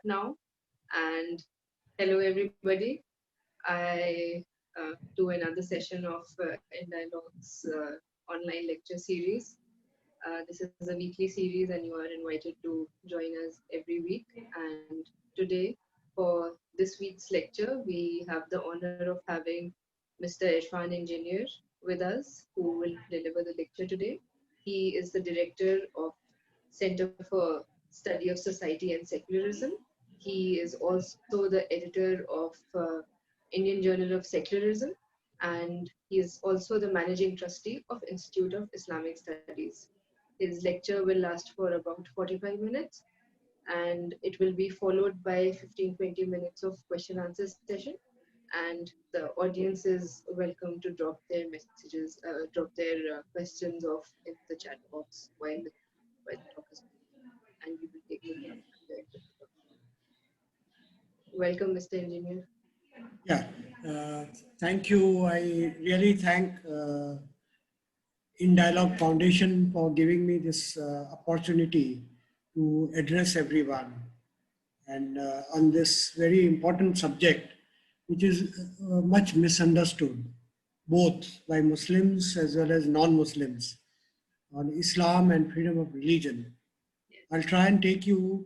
now. And hello, everybody. I do another session of In Dialogues online lecture series. This is a weekly series, and you are invited to join us every week. And today, for this week's lecture, we have the honor of having Mr. Irfan Engineer with us, who will deliver the lecture today. He is the director of Center for Study of Society and Secularism. He is also the editor of Indian Journal of Secularism, and he is also the managing trustee of Institute of Islamic Studies. His lecture will last for about 45 minutes, and it will be followed by 15-20 minutes of question answer session. And the audience is welcome to drop their messages, drop their questions off in the chat box while the talk is going, and we will take them up at the end of the talk. Welcome, Mr. Engineer. Yeah, thank you. I really thank In Dialogue Foundation for giving me this opportunity to address everyone and on this very important subject, which is much misunderstood, both by Muslims as well as non-Muslims, on Islam and freedom of religion. I'll try and take you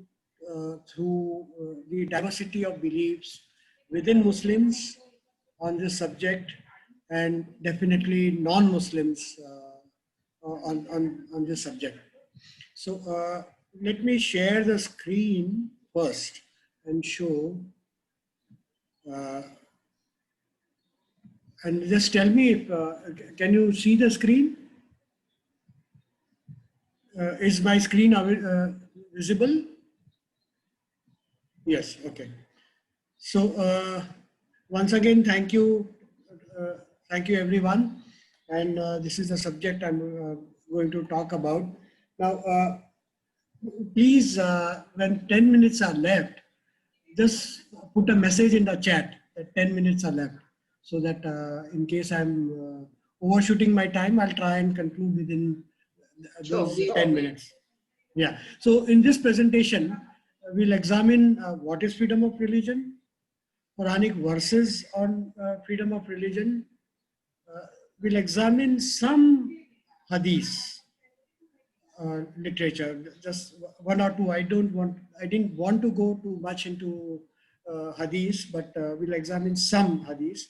through the diversity of beliefs within Muslims on this subject, and definitely non-Muslims on this subject. So let me share the screen first and show. And just tell me if, can you see the screen? Is my screen visible? Yes, okay. So once again, thank you everyone. And this is the subject I'm going to talk about. Now, please, when 10 minutes are left, just put a message in the chat that 10 minutes are left, so that in case I'm overshooting my time, I'll try and conclude within those 10 minutes. Yeah. So in this presentation, we'll examine what is freedom of religion, Quranic verses on freedom of religion. We'll examine some hadith literature, just one or two. I didn't want to go too much into hadith, but we'll examine some hadith.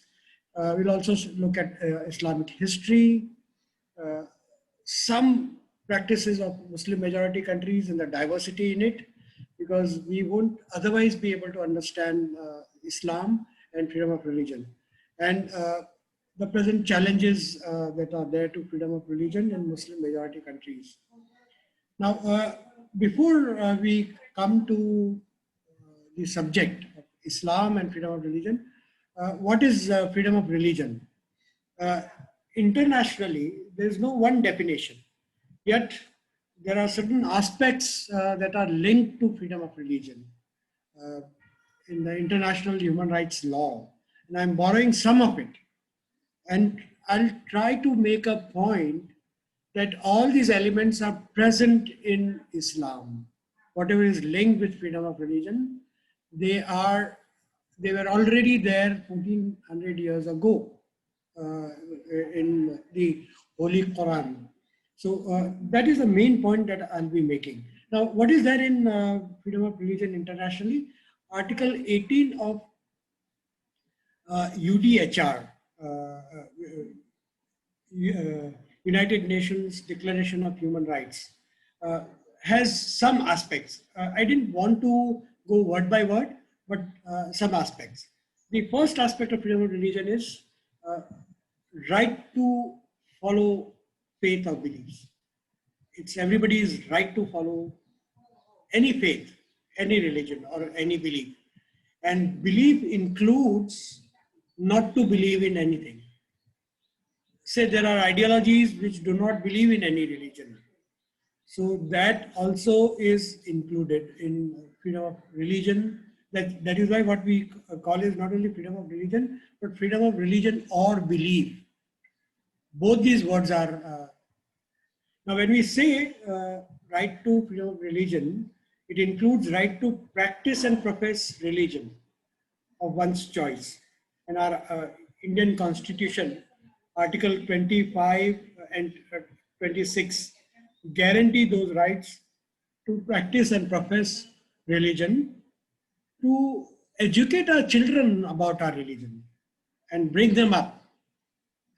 We'll also look at Islamic history, some practices of Muslim majority countries and the diversity in it, because we won't otherwise be able to understand Islam and freedom of religion, and the present challenges that are there to freedom of religion in Muslim majority countries. Now, before we come to the subject of Islam and freedom of religion, what is freedom of religion? Internationally, there is no one definition, yet there are certain aspects that are linked to freedom of religion in the international human rights law, and I'm borrowing some of it, and I'll try to make a point that all these elements are present in Islam. Whatever is linked with freedom of religion, they were already there 1400 years ago in the Holy Quran. So that is the main point that I'll be making. Now, what is there in freedom of religion internationally? Article 18 of UDHR, United Nations Declaration of Human Rights, has some aspects. I didn't want to go word by word, but some aspects. The first aspect of freedom of religion is right to follow faith or beliefs. It's everybody's right to follow any faith, any religion, or any belief. And belief includes not to believe in anything. Say there are ideologies which do not believe in any religion. So that also is included in freedom of religion. That is why what we call is not only freedom of religion, but freedom of religion or belief. Both these words are. Now when we say right to freedom of religion, It includes right to practice and profess religion of one's choice. And our Indian Constitution, Article 25 and 26 guarantee those rights to practice and profess religion, to educate our children about our religion and bring them up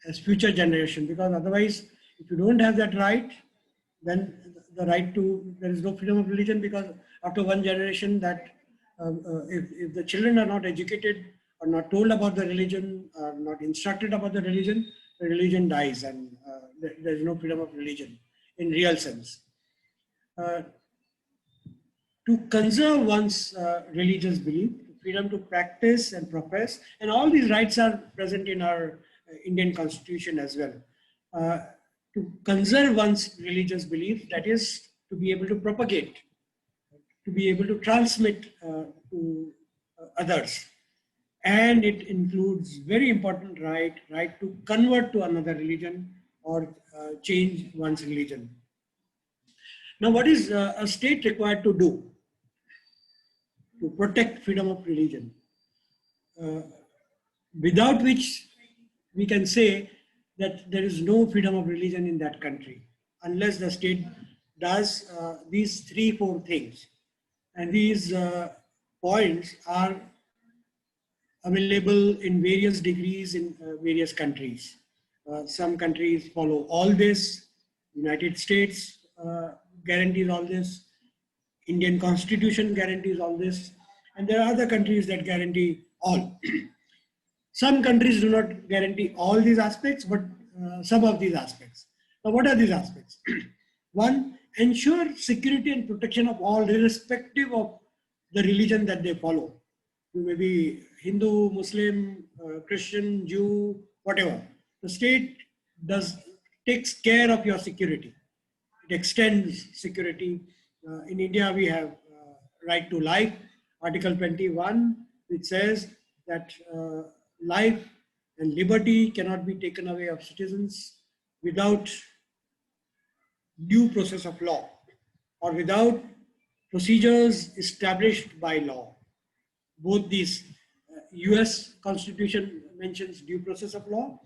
as future generation, because otherwise if you don't have that right, then the right to, there is no freedom of religion, because after one generation that if the children are not educated or not told about the religion, or not instructed about the religion dies, and there is no freedom of religion in real sense. To conserve one's religious belief, freedom to practice and profess, and all these rights are present in our Indian Constitution as well. To conserve one's religious belief, that is to be able to propagate, to be able to transmit to others. And it includes very important right to convert to another religion or change one's religion. Now, what is a state required to do to protect freedom of religion, without which we can say that there is no freedom of religion in that country, unless the state does these 3-4 things. And these points are available in various degrees in various countries. Some countries follow all this. United States guarantees all this. Indian Constitution guarantees all this. And there are other countries that guarantee all. Some countries do not guarantee all these aspects, but some of these aspects. Now, what are these aspects? One, ensure security and protection of all, irrespective of the religion that they follow. You may be Hindu, Muslim, Christian, Jew, whatever. The state takes care of your security. It extends security. In India, we have right to life, Article 21, which says that life and liberty cannot be taken away of citizens without due process of law or without procedures established by law. Both these, US Constitution mentions due process of law,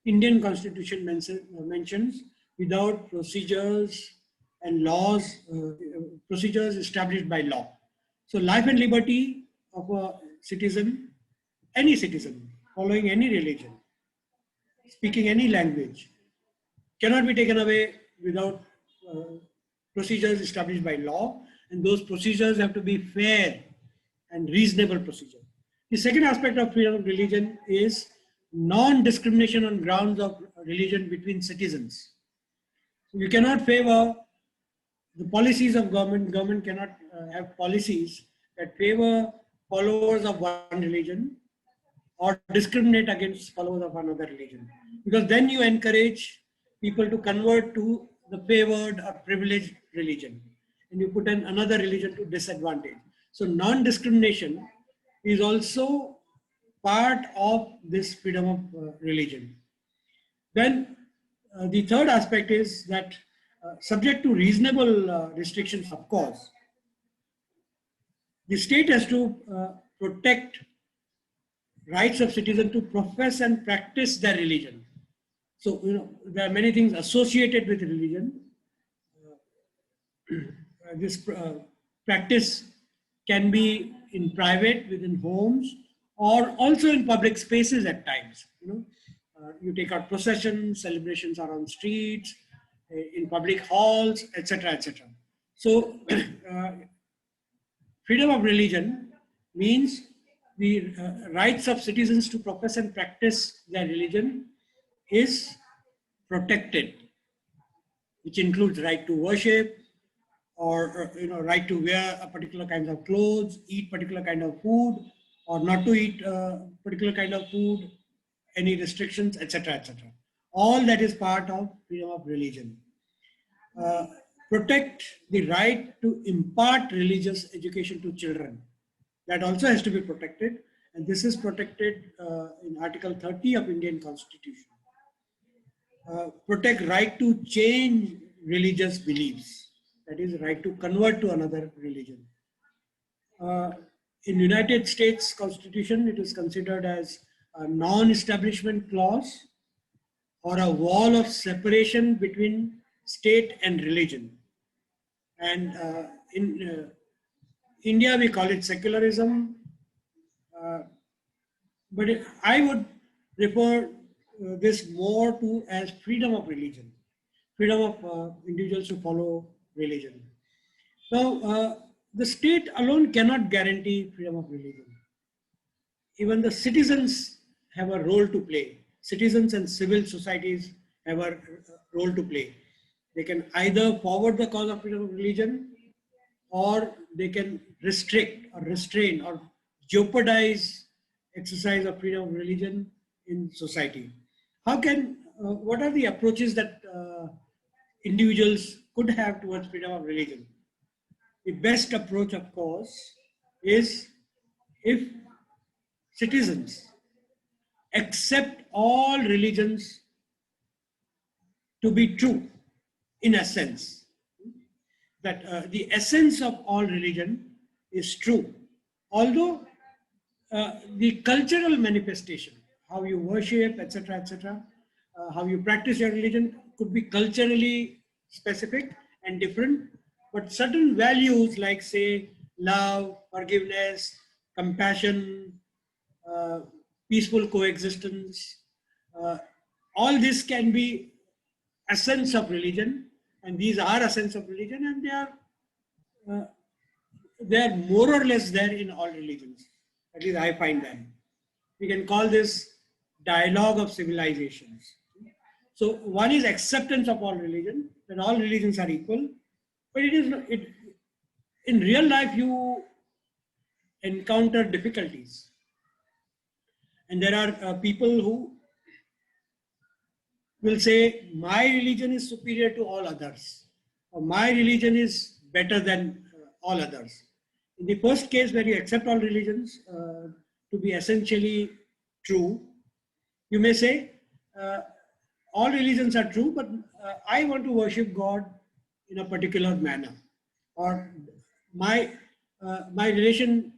Indian Constitution mentions without procedures and laws, procedures established by law. So life and liberty of a citizen, any citizen, following any religion, speaking any language, cannot be taken away without procedures established by law, and those procedures have to be fair and reasonable procedure. The second aspect of freedom of religion is non-discrimination on grounds of religion between citizens. So you cannot favor the policies of government. Government cannot have policies that favor followers of one religion or discriminate against followers of another religion, because then you encourage people to convert to the favored or privileged religion, and you put in another religion to disadvantage. So non-discrimination is also part of this freedom of religion. Then the third aspect is that subject to reasonable restrictions, of course, the state has to protect rights of citizens to profess and practice their religion. So, there are many things associated with religion. This practice can be in private, within homes, or also in public spaces at times. You take out processions, celebrations are on streets, in public halls, etc., etc. So, freedom of religion means the rights of citizens to profess and practice their religion is protected, which includes right to worship, or right to wear a particular kind of clothes, eat particular kind of food, or not to eat particular kind of food, any restrictions, etc., etc. All that is part of freedom of religion. Protect the right to impart religious education to children. That also has to be protected, and this is protected in Article 30 of Indian Constitution. Protect right to change religious beliefs. that is right to convert to another religion. In United States Constitution, it is considered as a non-establishment clause or a wall of separation between state and religion. And in India, we call it secularism. Uh, but I would refer this more to as freedom of religion, freedom of individuals to follow religion. Now, the state alone cannot guarantee freedom of religion. Even the citizens have a role to play. Citizens and civil societies have a role to play. They can either forward the cause of freedom of religion, or they can restrict or restrain or jeopardize exercise of freedom of religion in society. What are the approaches that individuals could have towards freedom of religion? The best approach, of course, is if citizens accept all religions to be true, in a sense, that the essence of all religion is true. Although the cultural manifestation, how you worship, etc., how you practice your religion could be culturally specific and different, but certain values like, say, love, forgiveness, compassion, uh, peaceful coexistence, uh, all this can be essence of religion, and these are essence of religion, and uh, they are more or less there in all religions. At least I find them. We can call this dialogue of civilizations. So one is acceptance of all religion, that all religions are equal, but it is not, in real life you encounter difficulties, and there are people who will say my religion is superior to all others, or my religion is better than all others. In the first case, where you accept all religions to be essentially true, you may say all religions are true, but I want to worship God in a particular manner, or my relation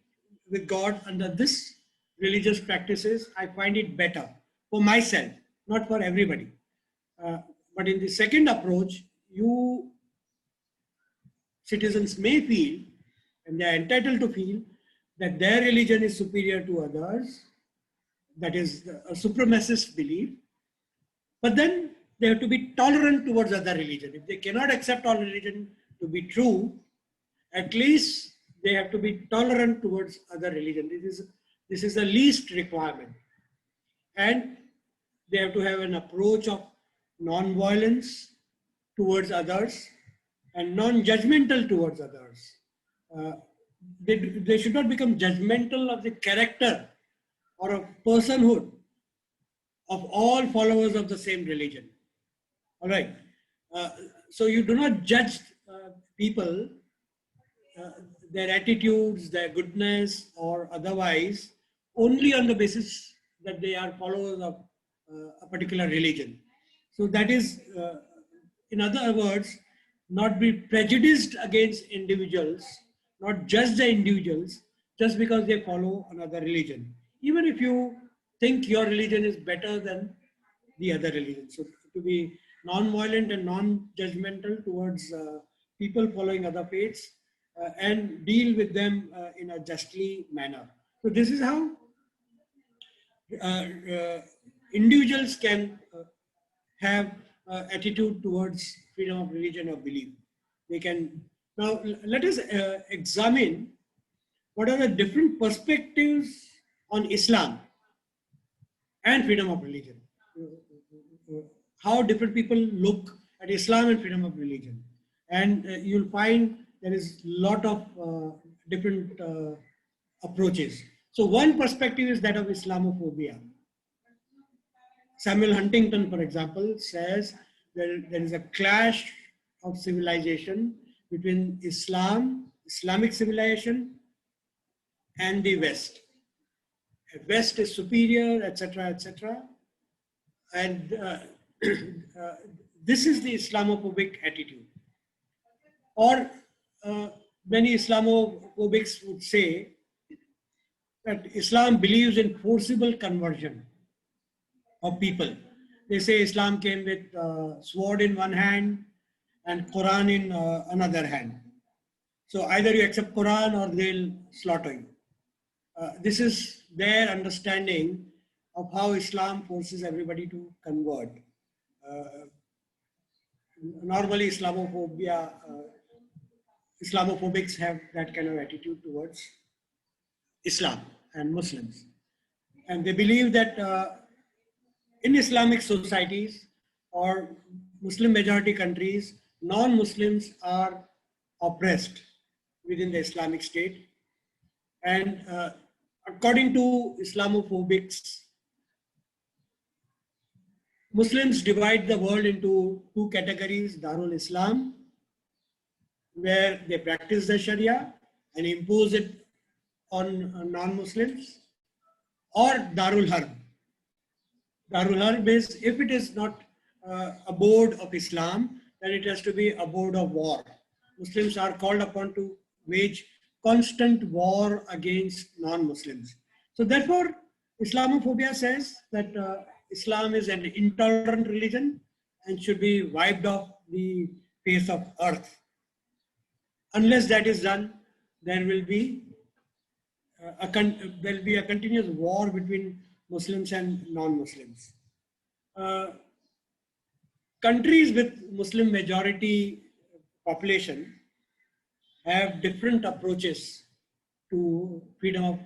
with God under this religious practices, I find it better for myself, not for everybody. But in the second approach, you citizens may feel, and they are entitled to feel, that their religion is superior to others, that is a supremacist belief, but then they have to be tolerant towards other religion. If they cannot accept all religion to be true, at least they have to be tolerant towards other religion. This is the least requirement. And they have to have an approach of non-violence towards others and non-judgmental towards others. Uh, they should not become judgmental of the character or of personhood of all followers of the same religion. All right. Uh, so you do not judge people, uh, their attitudes, their goodness, or otherwise, only on the basis that they are followers of a particular religion. So that is, in other words, not be prejudiced against individuals, not judge the individuals just because they follow another religion. Even if you think your religion is better than the other religion. So to be non-violent and non-judgmental towards people following other faiths and deal with them in a justly manner. So this is how uh, uh, individuals can have attitude towards freedom of religion or belief. They can now let us examine what are the different perspectives on Islam and freedom of religion. How different people look at Islam and freedom of religion, and you'll find there is a lot of different approaches. So one perspective is that of Islamophobia. Samuel Huntington, for example, says there is a clash of civilization between Islamic civilization, and the West. West is superior, etc., etc. And this is the Islamophobic attitude. Or many Islamophobics would say that Islam believes in forcible conversion of people. They say Islam came with sword in one hand and Quran in another hand. So either you accept Quran or they'll slaughter you. This is their understanding of how Islam forces everybody to convert. Uh, Normally, Islamophobics have that kind of attitude towards Islam and Muslims. And they believe that in Islamic societies or Muslim majority countries, non-Muslims are oppressed within the Islamic State. And according to Islamophobics, Muslims divide the world into two categories: Darul Islam, where they practice the Sharia and impose it on non-Muslims, or Darul Harb. Darul Harb is, if it is not a board of Islam, then it has to be a board of war. Muslims are called upon to wage constant war against non-Muslims. So therefore, Islamophobia says that Islam is an intolerant religion and should be wiped off the face of earth. Unless that is done, there will be a continuous war between Muslims and non-Muslims. Countries with Muslim majority population have different approaches to freedom of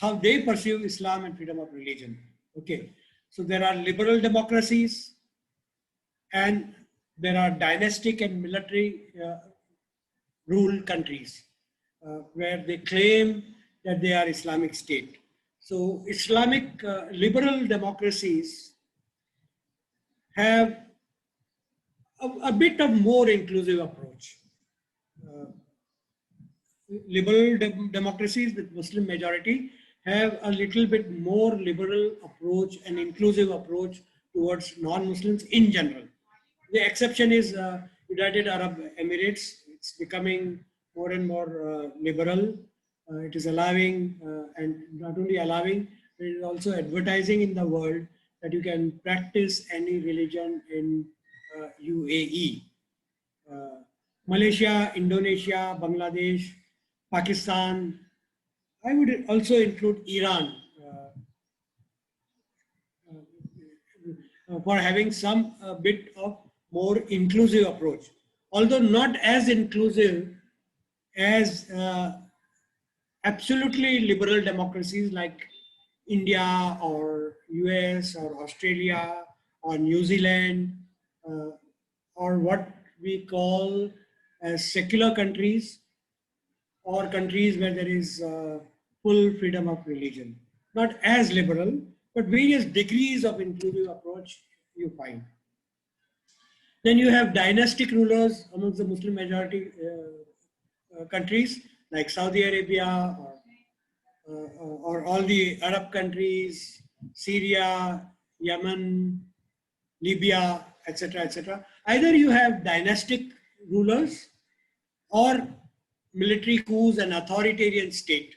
how they perceive Islam and freedom of religion. Okay, so there are liberal democracies and there are dynastic and military rule countries where they claim that they are Islamic State. So Islamic liberal democracies have a bit of more inclusive approach. Liberal democracies with Muslim majority have a little bit more liberal approach and inclusive approach towards non-Muslims in general. The exception is United Arab Emirates. It's becoming more and more liberal. It is allowing, and not only allowing, but it is also advertising in the world that you can practice any religion in UAE. Malaysia, Indonesia, Bangladesh, Pakistan. I would also include Iran for having some bit of more inclusive approach, although not as inclusive as absolutely liberal democracies like India or US or Australia or New Zealand or what we call as secular countries or countries where there is full freedom of religion. Not as liberal, but various degrees of inclusive approach you find. Then you have dynastic rulers amongst the Muslim majority countries like Saudi Arabia or all the Arab countries, Syria, Yemen, Libya, etc., etc. Either you have dynastic rulers or military coups and authoritarian state.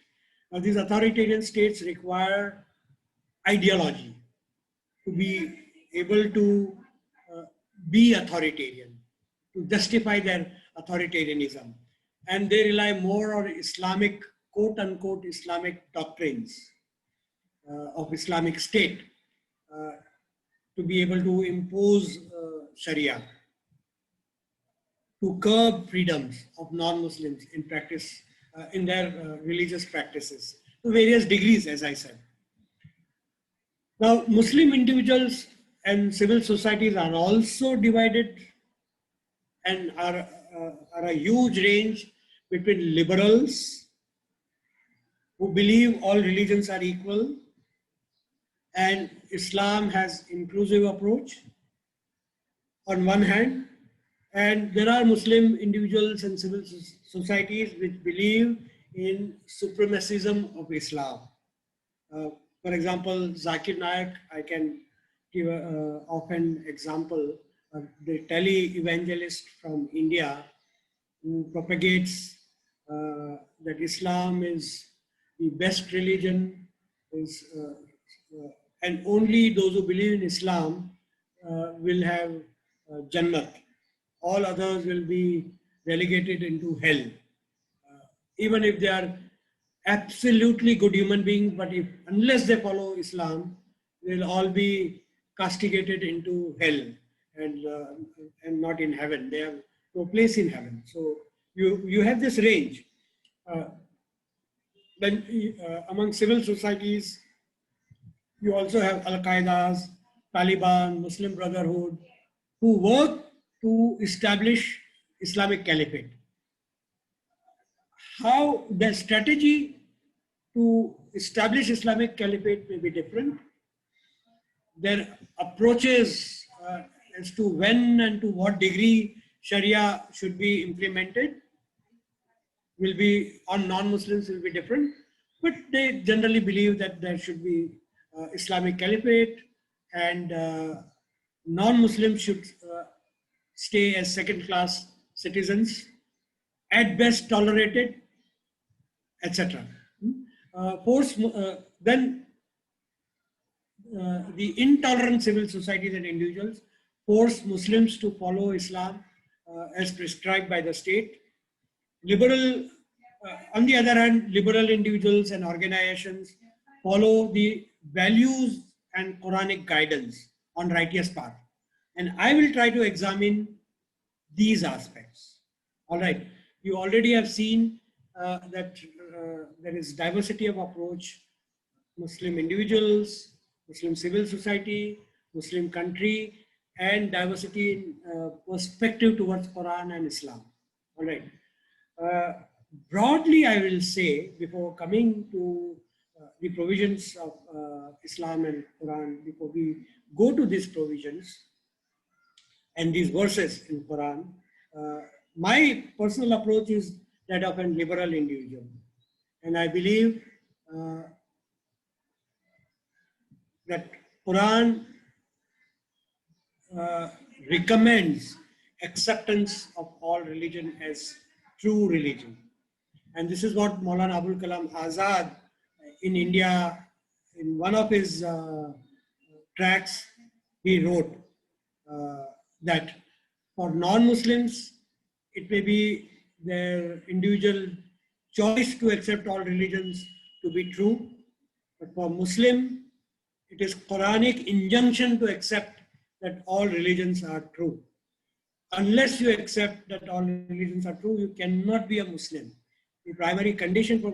Now these authoritarian states require ideology to be able to be authoritarian, to justify their authoritarianism. And they rely more on Islamic, quote unquote, Islamic doctrines of Islamic State to be able to impose Sharia, to curb freedoms of non-Muslims in practice, in their religious practices, to various degrees, as I said. Now, Muslim individuals and civil societies are also divided and are a huge range between liberals who believe all religions are equal and Islam has inclusive approach on one hand, and there are Muslim individuals and civil societies which believe in supremacism of Islam. For example, Zakir Naik, I can give often example, the tele-evangelist from India, who propagates that Islam is the best religion, is, and only those who believe in Islam will have Jannat. All others will be relegated into hell. Even if they are absolutely good human beings, but if unless they follow Islam, they'll all be castigated into hell and not in heaven. They have no place in heaven. So you have this range. Uh, then among civil societies, you also have Al Qaeda's, Taliban, Muslim Brotherhood, who work to establish Islamic Caliphate. How the strategy to establish Islamic Caliphate may be different. Their approaches as to when and to what degree Sharia should be implemented will be on non-Muslims will be different, but they generally believe that there should be Islamic Caliphate and non-Muslims should stay as second-class citizens, at best tolerated, etc. Then the intolerant civil societies and individuals force Muslims to follow Islam as prescribed by the state. Liberal, on the other hand, liberal individuals and organizations follow the values and Quranic guidance on righteous path. And I will try to examine these aspects. All right, you already have seen that there is diversity of approach, Muslim individuals, Muslim civil society, Muslim country, and diversity in perspective towards Quran and Islam. All right. Broadly, I will say, before coming to the provisions of Islam and Quran, before we go to these provisions and these verses in Quran, my personal approach is that of a liberal individual. And I believe that Quran recommends acceptance of all religion as true religion. And this is what Maulana Abul Kalam Azad in India, in one of his tracts, he wrote that for non-Muslims, it may be their individual choice to accept all religions to be true. But for Muslim, it is Quranic injunction to accept that all religions are true. Unless you accept that all religions are true, you cannot be a Muslim. The primary condition for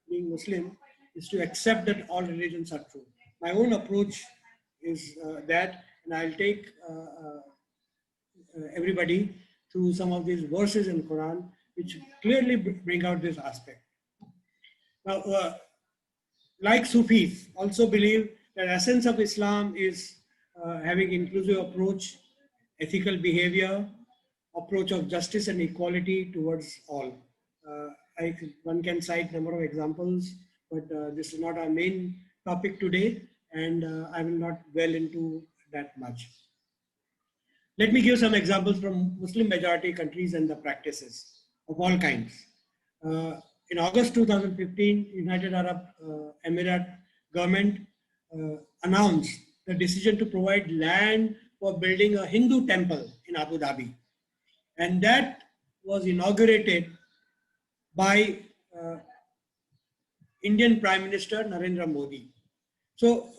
being Muslim is to accept that all religions are true. My own approach is that, and I'll take everybody through some of these verses in Quran, which clearly bring out this aspect. Now, like Sufis, also believe that essence of Islam is having inclusive approach, ethical behavior, approach of justice and equality towards all. One can cite a number of examples, but this is not our main topic today, and I will not dwell into that much. Let me give some examples from Muslim majority countries and the practices of all kinds. In August 2015, United Arab Emirates government announced the decision to provide land for building a Hindu temple in Abu Dhabi. And that was inaugurated by Indian Prime Minister Narendra Modi. So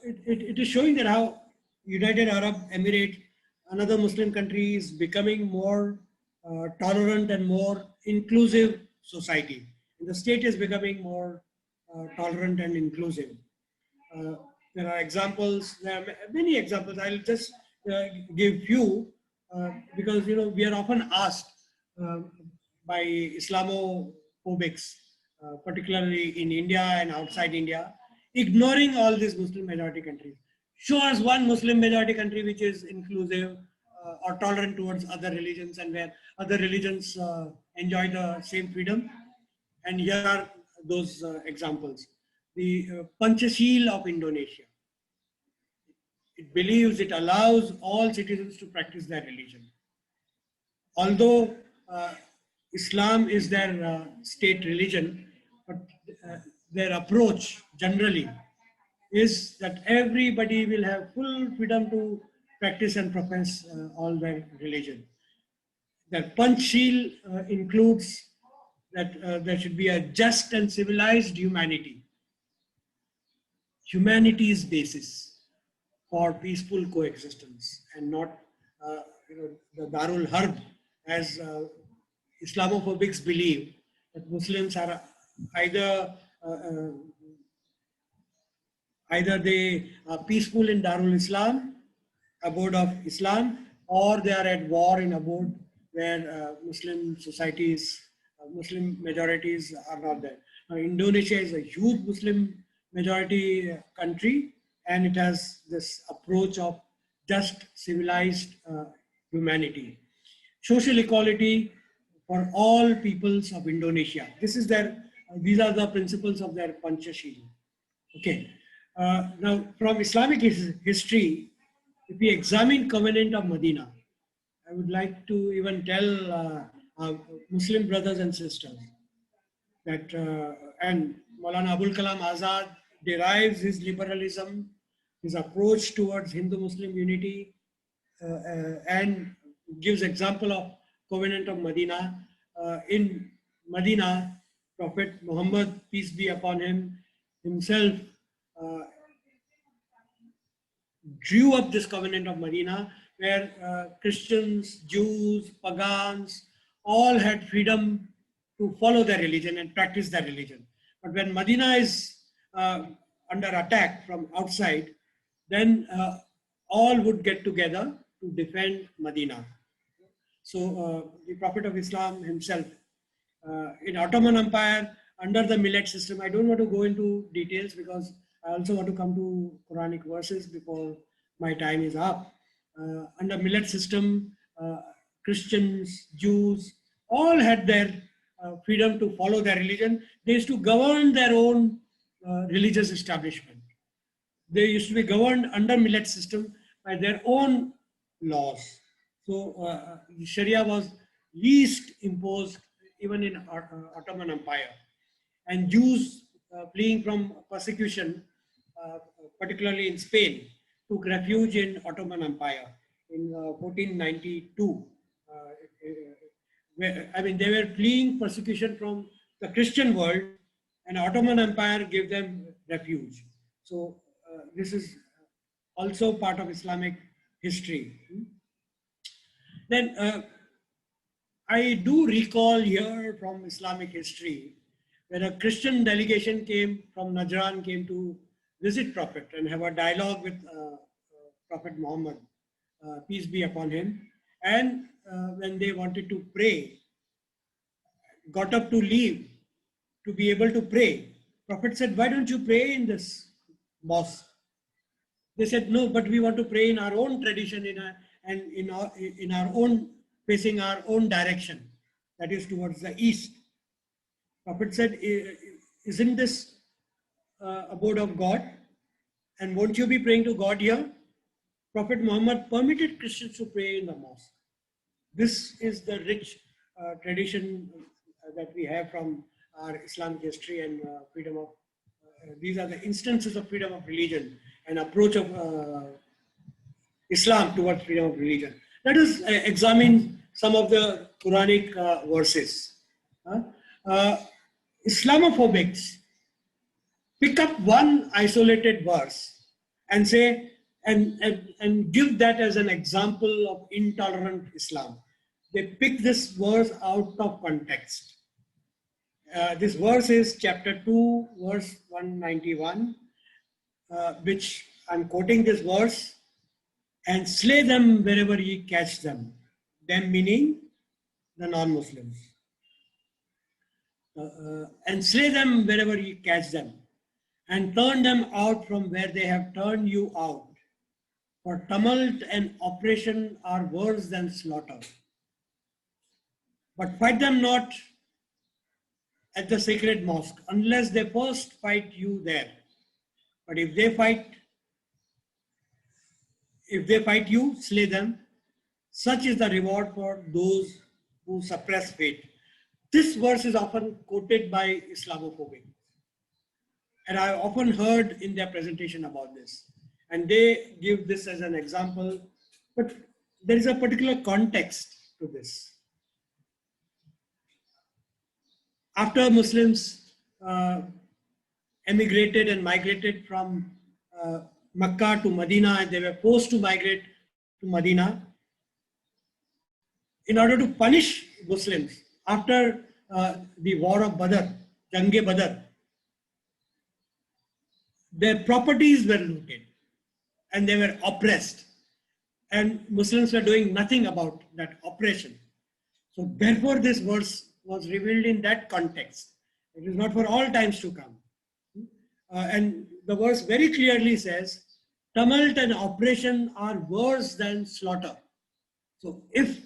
it is showing that how United Arab Emirates, another Muslim country, is becoming more tolerant and more inclusive society. And the state is becoming more tolerant and inclusive. There are examples, there are many examples. I'll just give few because we are often asked by Islamophobics, particularly in India and outside India, ignoring all these Muslim majority countries. Show us one Muslim majority country which is inclusive or tolerant towards other religions and where other religions enjoy the same freedom. And here are those examples. The Panchashil of Indonesia. It believes, it allows all citizens to practice their religion. Although Islam is their state religion, but their approach generally is that everybody will have full freedom to practice and profess all their religion. That Panchsheel includes that there should be a just and civilized humanity, humanity's basis for peaceful coexistence, and not the Darul Harb, as Islamophobics believe that Muslims are either either they are peaceful in Darul Islam, abode of Islam, or they are at war in abode where Muslim societies, Muslim majorities are not there. Now, Indonesia is a huge Muslim majority country, and it has this approach of just civilized humanity. Social equality for all peoples of Indonesia. This is their, these are the principles of their Panchashil. Okay. Now, from Islamic history, if we examine Covenant of Medina, I would like to even tell our Muslim brothers and sisters that, and Maulana Abul Kalam Azad derives his liberalism, his approach towards Hindu-Muslim unity, and gives example of Covenant of Medina. In Medina, Prophet Muhammad, peace be upon him, himself uh, drew up this Covenant of Medina, where Christians, Jews, pagans, all had freedom to follow their religion and practice their religion. But when Medina is under attack from outside, then all would get together to defend Medina. So the Prophet of Islam himself, in Ottoman Empire, under the millet system, I don't want to go into details because I also want to come to Quranic verses before my time is up. Under millet system, Christians, Jews, all had their freedom to follow their religion. They used to govern their own religious establishment. They used to be governed under millet system by their own laws. So Sharia was least imposed even in Ottoman Empire. And Jews fleeing from persecution, particularly in Spain, took refuge in Ottoman Empire in 1492. I mean, they were fleeing persecution from the Christian world, and Ottoman Empire gave them refuge. So this is also part of Islamic history. Then I do recall here from Islamic history where a Christian delegation came from Najran, came to visit Prophet and have a dialogue with Prophet Muhammad, peace be upon him. And when they wanted to pray, got up to leave to be able to pray. Prophet said, why don't you pray in this mosque? They said, no, but we want to pray in our own tradition and in our own, facing our own direction, that is towards the east. Prophet said, isn't this abode of God? And won't you be praying to God here? Prophet Muhammad permitted Christians to pray in the mosque. This is the rich tradition that we have from our Islamic history and freedom of, these are the instances of freedom of religion and approach of Islam towards freedom of religion. Let us examine some of the Quranic verses. Islamophobics pick up one isolated verse and say, and give that as an example of intolerant Islam. They pick this verse out of context. This verse is chapter 2, verse 191, which I'm quoting this verse, and slay them wherever ye catch them. Them meaning the non-Muslims. And slay them wherever ye catch them, and turn them out from where they have turned you out. For tumult and oppression are worse than slaughter. But fight them not at the sacred mosque, unless they first fight you there. But if they fight you, slay them. Such is the reward for those who suppress faith. This verse is often quoted by Islamophobic. And I often heard in their presentation about this. And they give this as an example. But there is a particular context to this. After Muslims emigrated and migrated from Makkah to Medina, and they were forced to migrate to Medina, in order to punish Muslims after the war of Badr, Jange Badr, their properties were looted and they were oppressed, and Muslims were doing nothing about that oppression. So therefore this verse was revealed in that context. It is not for all times to come. And the verse very clearly says, tumult and oppression are worse than slaughter. So if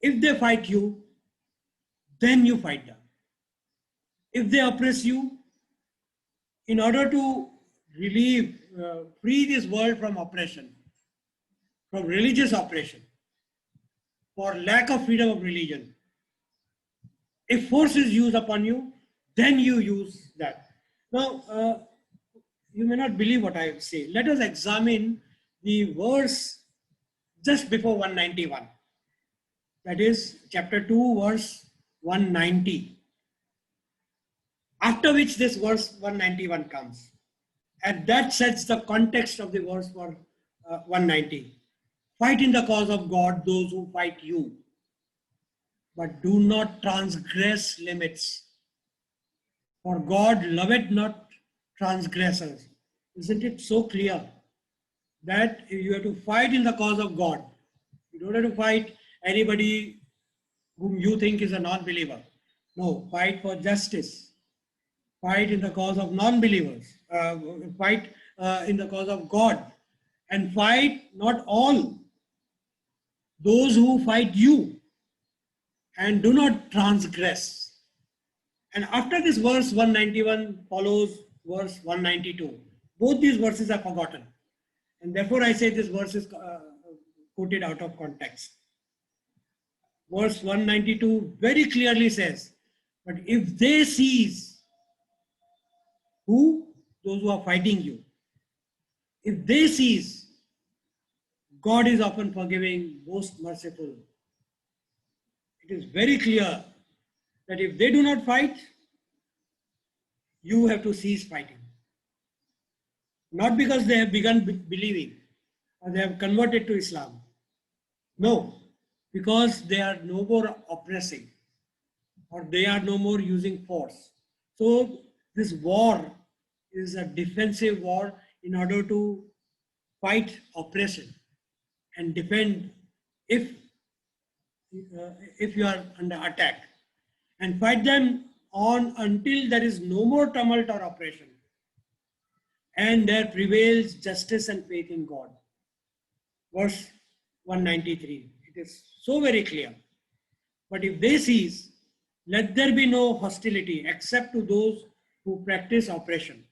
they fight you, then you fight them. If they oppress you, in order to free this world from oppression, from religious oppression, for lack of freedom of religion, if force is used upon you, then you use that. Now, you may not believe what I say. Let us examine the verse just before 191. That is chapter 2, verse 190. After which this verse 191 comes. And that sets the context of the verse for 190. Fight in the cause of God those who fight you, but do not transgress limits. For God loveth not transgressors. Isn't it so clear that you have to fight in the cause of God? You don't have to fight anybody whom you think is a non-believer. No, fight for justice. Fight in the cause of non-believers. Fight in the cause of God. And fight not all. Those who fight you. And do not transgress. And after this verse 191 follows verse 192. Both these verses are forgotten. And therefore I say this verse is quoted out of context. Verse 192 very clearly says, but if they seize, who? Those who are fighting you. If they seize, God is often forgiving, most merciful. It is very clear that if they do not fight, you have to cease fighting. Not because they have begun believing or they have converted to Islam. No, because they are no more oppressing or they are no more using force. So this war is a defensive war in order to fight oppression and defend if you are under attack, and fight them on until there is no more tumult or oppression and there prevails justice and faith in God. Verse 193. It is so very clear. But if they cease, let there be no hostility except to those who practice oppression.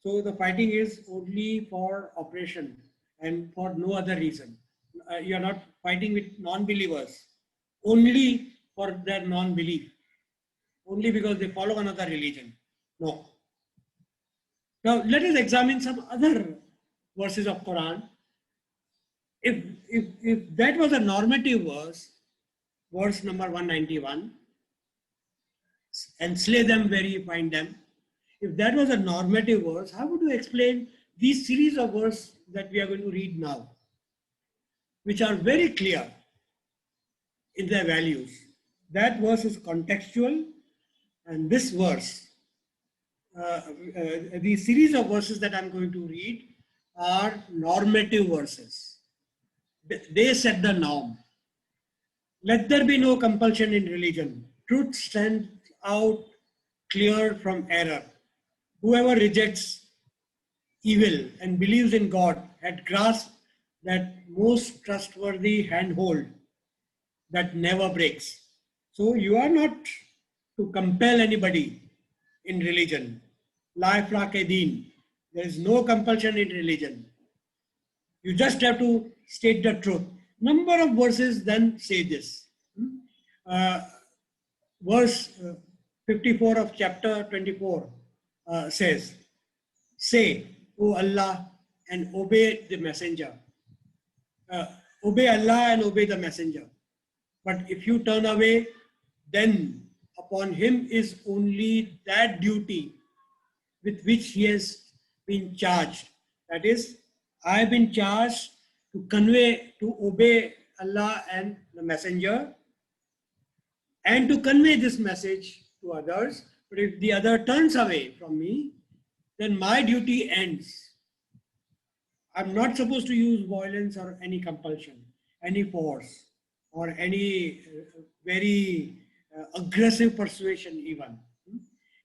So the fighting is only for oppression and for no other reason. You are not fighting with non-believers only for their non-belief, only because they follow another religion. No. Now let us examine some other verses of Quran. If that was a normative verse, verse number 191, and slay them where you find them. If that was a normative verse, how would you explain these series of verses that we are going to read now, which are very clear in their values? That verse is contextual, and this verse, the series of verses that I'm going to read are normative verses. They set the norm. Let there be no compulsion in religion. Truth stands out clear from error. Whoever rejects evil and believes in God had grasped that most trustworthy handhold that never breaks. So you are not to compel anybody in religion. La ifraq din. There is no compulsion in religion. You just have to state the truth. Number of verses then say this. verse 54 of chapter 24 says, say, O Allah, and obey the messenger. Obey Allah and obey the messenger. But if you turn away, then upon him is only that duty with which he has been charged. That is, I have been charged to convey, to obey Allah and the messenger, and to convey this message to others. But if the other turns away from me, then my duty ends. I'm not supposed to use violence or any compulsion, any force, or any very aggressive persuasion even.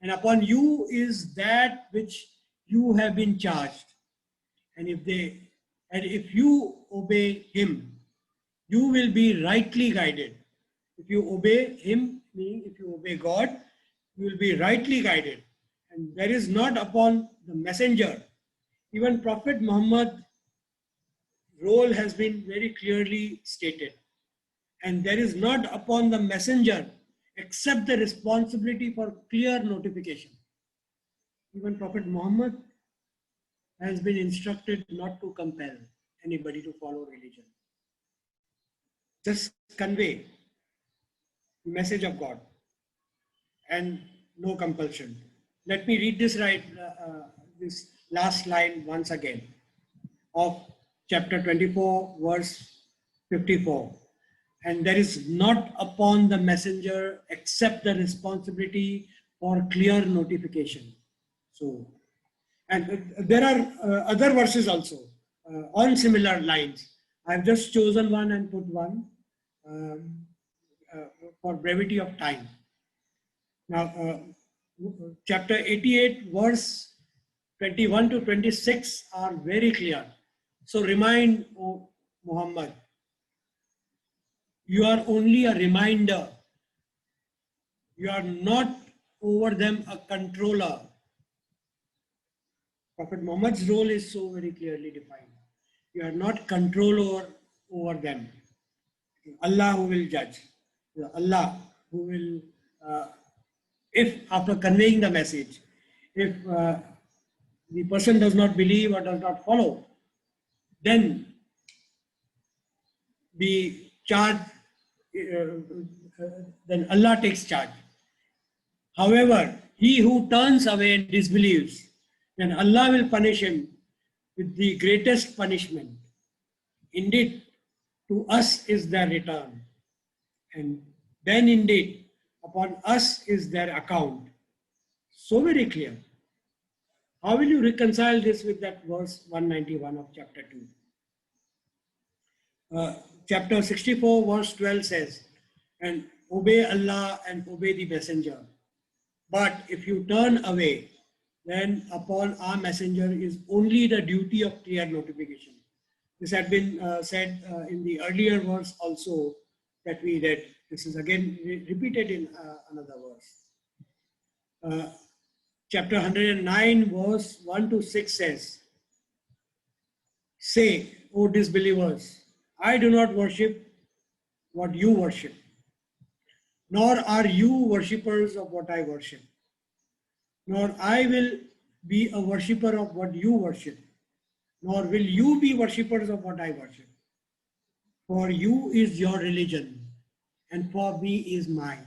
And upon you is that which you have been charged. And if you obey him, you will be rightly guided. If you obey him, meaning if you obey God, you will be rightly guided. And there is not upon the messenger. Even Prophet Muhammad role has been very clearly stated. And there is not upon the messenger except the responsibility for clear notification. Even Prophet Muhammad has been instructed not to compel anybody to follow religion. Just convey the message of God and no compulsion. Let me read this this last line once again of chapter 24, verse 54. And there is not upon the messenger except the responsibility for clear notification. So, and there are other verses also on similar lines. I've just chosen one and put one for brevity of time. Now, chapter 88, verse 21 to 26 are very clear. So remind, O Muhammad, you are only a reminder. You are not over them a controller. Prophet Muhammad's role is so very clearly defined. You are not controller over them. Allah who will judge. Allah who will, if after conveying the message, if the person does not believe or does not follow, then the charge, then Allah takes charge. However, he who turns away and disbelieves, then Allah will punish him with the greatest punishment. Indeed, to us is their return, and then indeed upon us is their account. So very clear. How will you reconcile this with that verse 191 of chapter 2? Chapter 64, verse 12 says, and obey Allah and obey the messenger. But if you turn away, then upon our messenger is only the duty of clear notification. This had been said in the earlier verse also that we read. This is again repeated in another verse. Chapter 109, verse 1 to 6 says, say, O disbelievers, I do not worship what you worship, nor are you worshippers of what I worship, nor I will be a worshipper of what you worship, nor will you be worshippers of what I worship. For you is your religion, and for me is mine.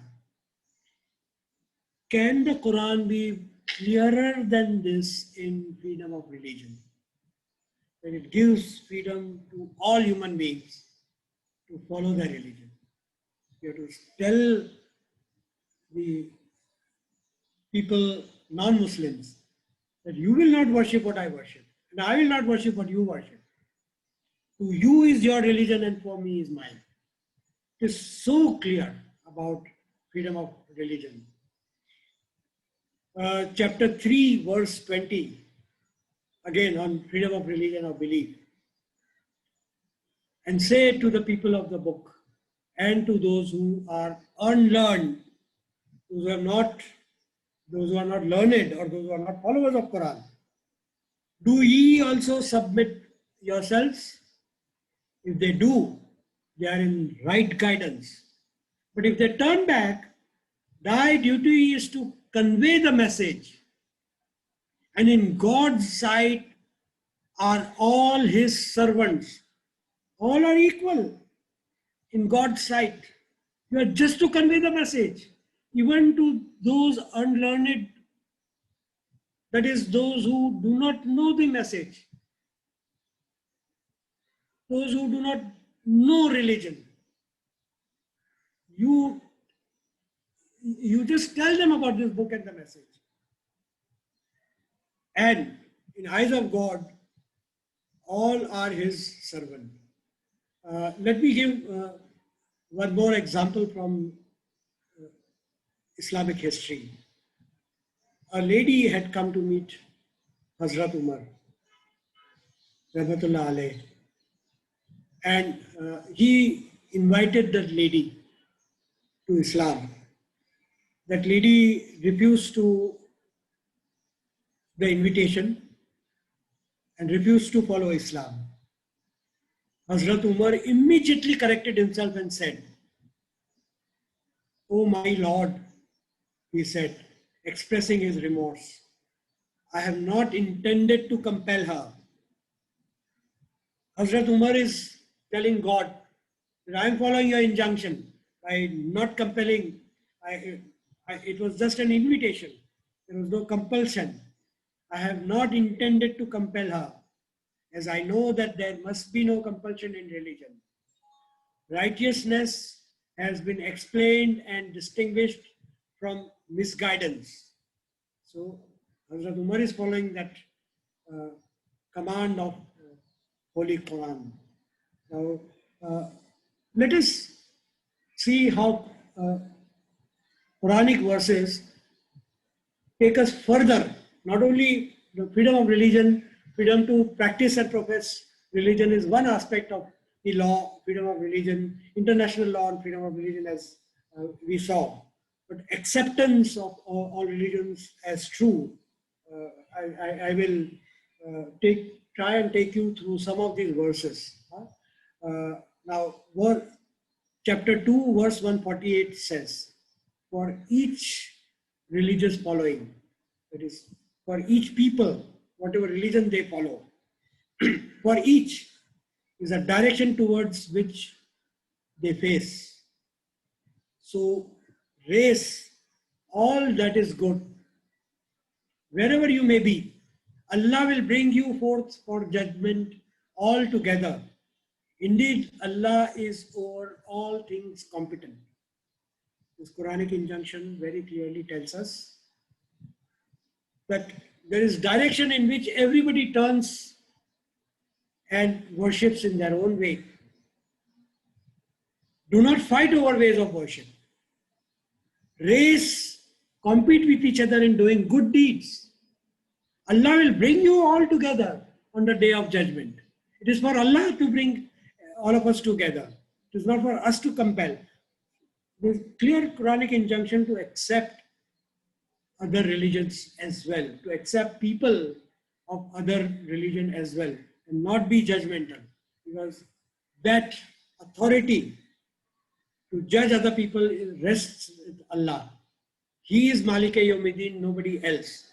Can the Quran be clearer than this in freedom of religion? That it gives freedom to all human beings to follow their religion. You have to tell the people, non-Muslims, that you will not worship what I worship, and I will not worship what you worship. To you is your religion, and for me is mine. It is so clear about freedom of religion. Chapter 3, verse 20, again on freedom of religion or belief. And say to the people of the book and to those who are unlearned, those who are not learned or those who are not followers of Quran, do ye also submit yourselves? If they do, they are in right guidance. But if they turn back, Thy duty is to convey the message, and in God's sight are all his servants. All are equal in God's sight. You are just to convey the message, even to those unlearned, that is, those who do not know the message, those who do not know religion. You, you just tell them about this book and the message. And in eyes of God, all are his servant. Let me give one more example from Islamic history. A lady had come to meet Hazrat Umar, Rahmatullah alayh, and he invited that lady to Islam. That lady refused to the invitation and refused to follow Islam. Hazrat Umar immediately corrected himself and said, "Oh my Lord," he said, expressing his remorse, "I have not intended to compel her." Hazrat Umar is telling God that I am following your injunction by not compelling. It was just an invitation. There was no compulsion. I have not intended to compel her, as I know that there must be no compulsion in religion. Righteousness has been explained and distinguished from misguidance. So Hazrat Umar is following that uh, command of Holy Quran. Now, let us see how Quranic verses take us further. Not only the freedom of religion, freedom to practice and profess religion is one aspect of the law, freedom of religion, international law and freedom of religion as we saw. But acceptance of all religions as true, I will try and take you through some of these verses. Now, chapter 2, verse 148 says, "For each religious following," that is, for each people, whatever religion they follow, for each is a direction towards which they face. So, race all that is good. Wherever you may be, Allah will bring you forth for judgment altogether. Indeed, Allah is over all things competent. This Quranic injunction very clearly tells us that there is direction in which everybody turns and worships in their own way. Do not fight over ways of worship. Race, compete with each other in doing good deeds. Allah will bring you all together on the day of judgment. It is for Allah to bring all of us together. It is not for us to compel. There is clear Quranic injunction to accept other religions as well, to accept people of other religion as well, and not be judgmental, because that authority to judge other people rests with Allah. He is Malik Yawmiddin, nobody else.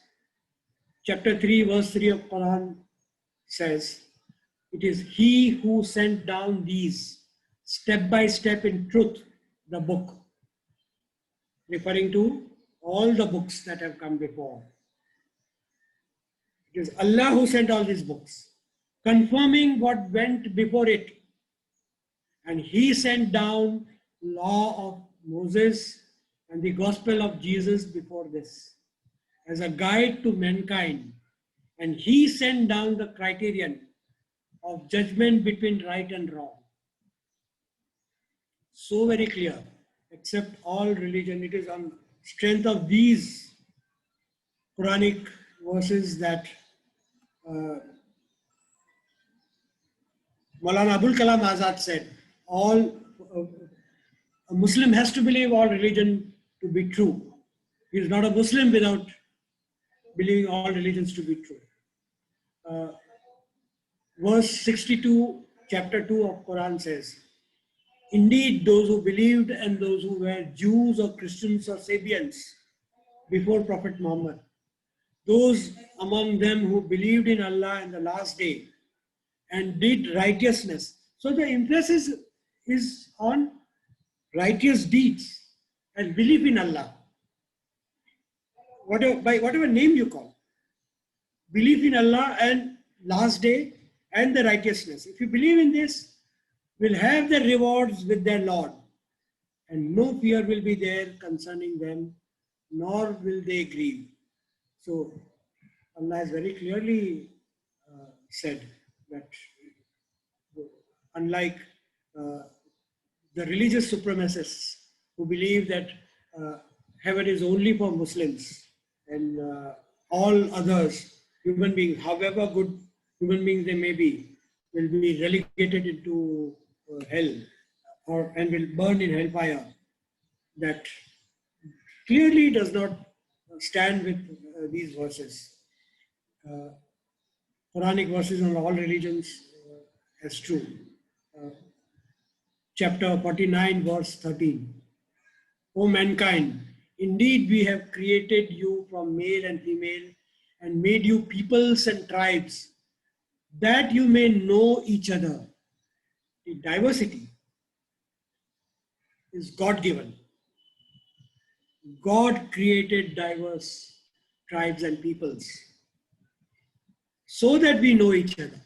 Chapter 3, verse 3 of Quran says, "It is He who sent down these step by step in truth, the book," referring to all the books that have come before. It is Allah who sent all these books, confirming what went before it. And He sent down law of Moses and the gospel of Jesus before this as a guide to mankind. And He sent down the criterion of judgment between right and wrong. So very clear. Accept all religion. It is on strength of these Quranic verses that Maulana Abul Kalam Azad said, a Muslim has to believe all religion to be true. He is not a Muslim without believing all religions to be true. Verse 62, chapter 2 of Quran says, Indeed, those who believed and those who were Jews or Christians or Sabians before Prophet Muhammad, those among them who believed in Allah and the last day and did righteousness. So the emphasis is on righteous deeds and belief in Allah, by whatever name you call. Belief in Allah and last day and the righteousness. If you believe in this, will have the rewards with their Lord, and no fear will be there concerning them, nor will they grieve. So Allah has very clearly said that unlike the religious supremacists who believe that heaven is only for Muslims and all others, human beings, however good human beings they may be, will be relegated into hell and will burn in hellfire. That clearly does not stand with these verses. Quranic verses on all religions as true. Chapter 49, verse 13. O mankind, indeed we have created you from male and female and made you peoples and tribes that you may know each other. The diversity is God-given. God created diverse tribes and peoples so that we know each other,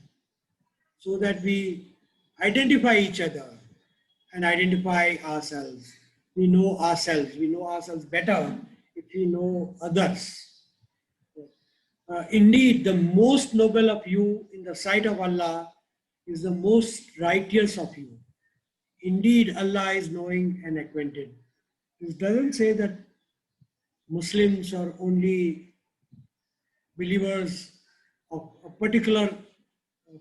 so that we identify each other and identify ourselves. We know ourselves better if we know others. Indeed, the most noble of you in the sight of Allah is the most righteous of you. Indeed, Allah is knowing and acquainted. This doesn't say that Muslims are only believers of a particular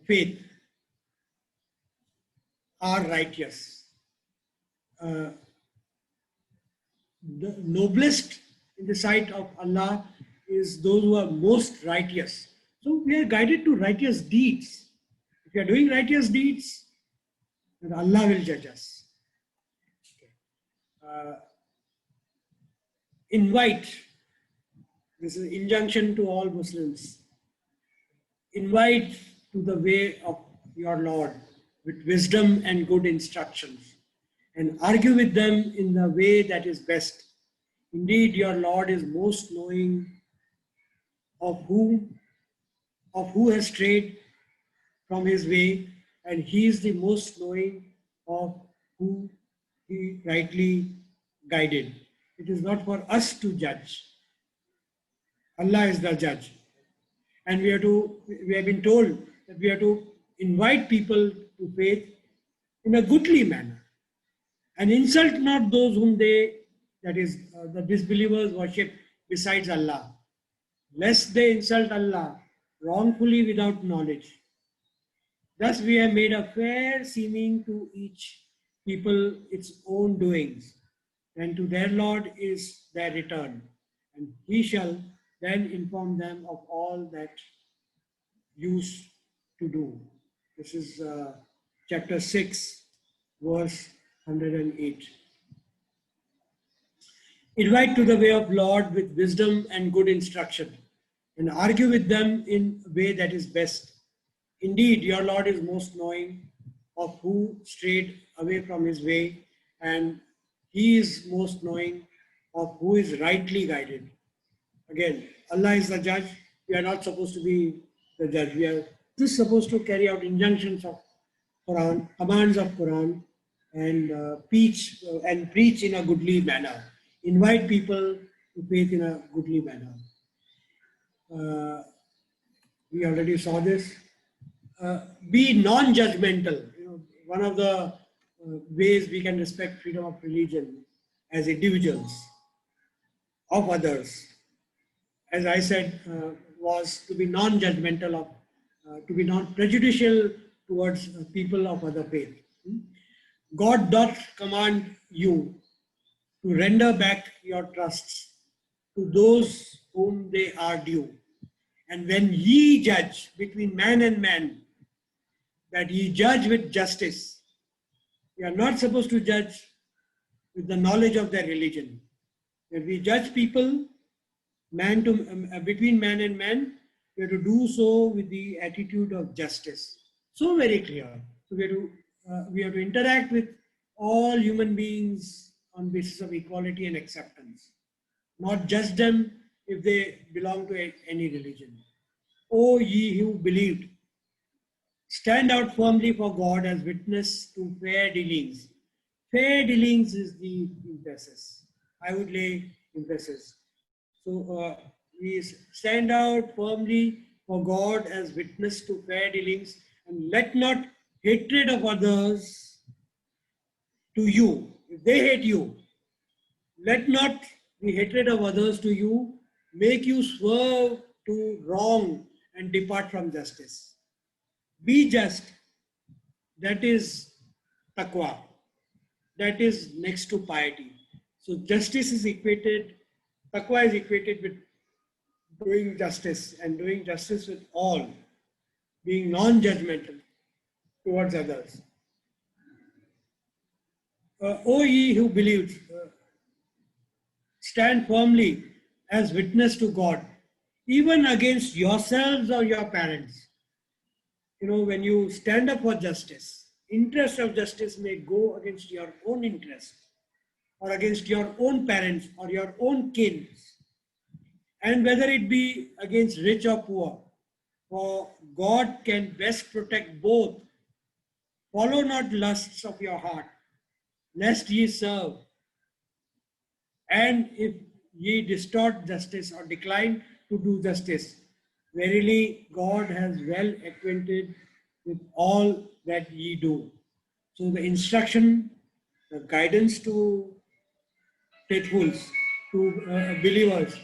faith are righteous. The noblest in the sight of Allah is those who are most righteous. So we are guided to righteous deeds. If we are doing righteous deeds, then Allah will judge us. Invite, this is an injunction to all Muslims, invite to the way of your Lord with wisdom and good instructions, and argue with them in the way that is best. Indeed, your Lord is most knowing of who has strayed from his way, and he is the most knowing of who he rightly guided. It is not for us to judge. Allah is the judge. And we have been told that we have to invite people to faith in a goodly manner and insult not those whom the disbelievers worship besides Allah, lest they insult Allah wrongfully without knowledge. Thus we have made a fair seeming to each people its own doings, and to their Lord is their return, and he shall then inform them of all that used to do. This is chapter 6, verse 108. Invite to the way of Lord with wisdom and good instruction, and argue with them in a way that is best. Indeed, your Lord is most knowing of who strayed away from his way, and he is most knowing of who is rightly guided. Again, Allah is the judge. We are not supposed to be the judge. We are just supposed to carry out injunctions of Quran, commands of Quran, and preach in a goodly manner. Invite people to faith in a goodly manner. We already saw this. Be non-judgmental. One of the ways we can respect freedom of religion as individuals of others, as I said, was to be non-judgmental, to be non-prejudicial towards people of other faith. God doth command you to render back your trusts to those whom they are due. And when ye judge between man and man, that ye judge with justice, We are not supposed to judge with the knowledge of their religion. When we judge people, between man and man, we have to do so with the attitude of justice. So very clear. So we have to interact with all human beings on basis of equality and acceptance, not judge them if they belong to any religion. O ye who believed, stand out firmly for God as witness to fair dealings. Fair dealings is the emphasis. I would lay emphasis. So we stand out firmly for God as witness to fair dealings, and let not hatred of others to you. If they hate you, let not the hatred of others to you make you swerve to wrong and depart from justice. Be just. That is taqwa. That is next to piety. So justice is equated, taqwa is equated with doing justice, and doing justice with all, being non-judgmental towards others. O ye who believed, stand firmly as witness to God, even against yourselves or your parents. You know, when you stand up for justice, interest of justice may go against your own interest, or against your own parents or your own kin, and whether it be against rich or poor. For God can best protect both. Follow not lusts of your heart, lest ye serve. And if ye distort justice or decline to do justice, verily God has well acquainted with all that ye do. So the instruction, the guidance to faithfuls, to believers,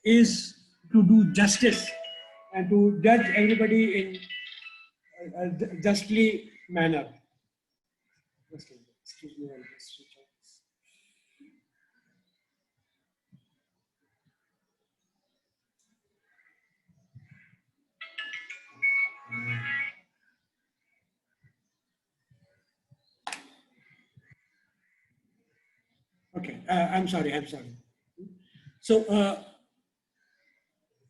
is to do justice and to judge everybody in a justly manner. Excuse me, I'll just switch off this. Okay, I'm sorry. So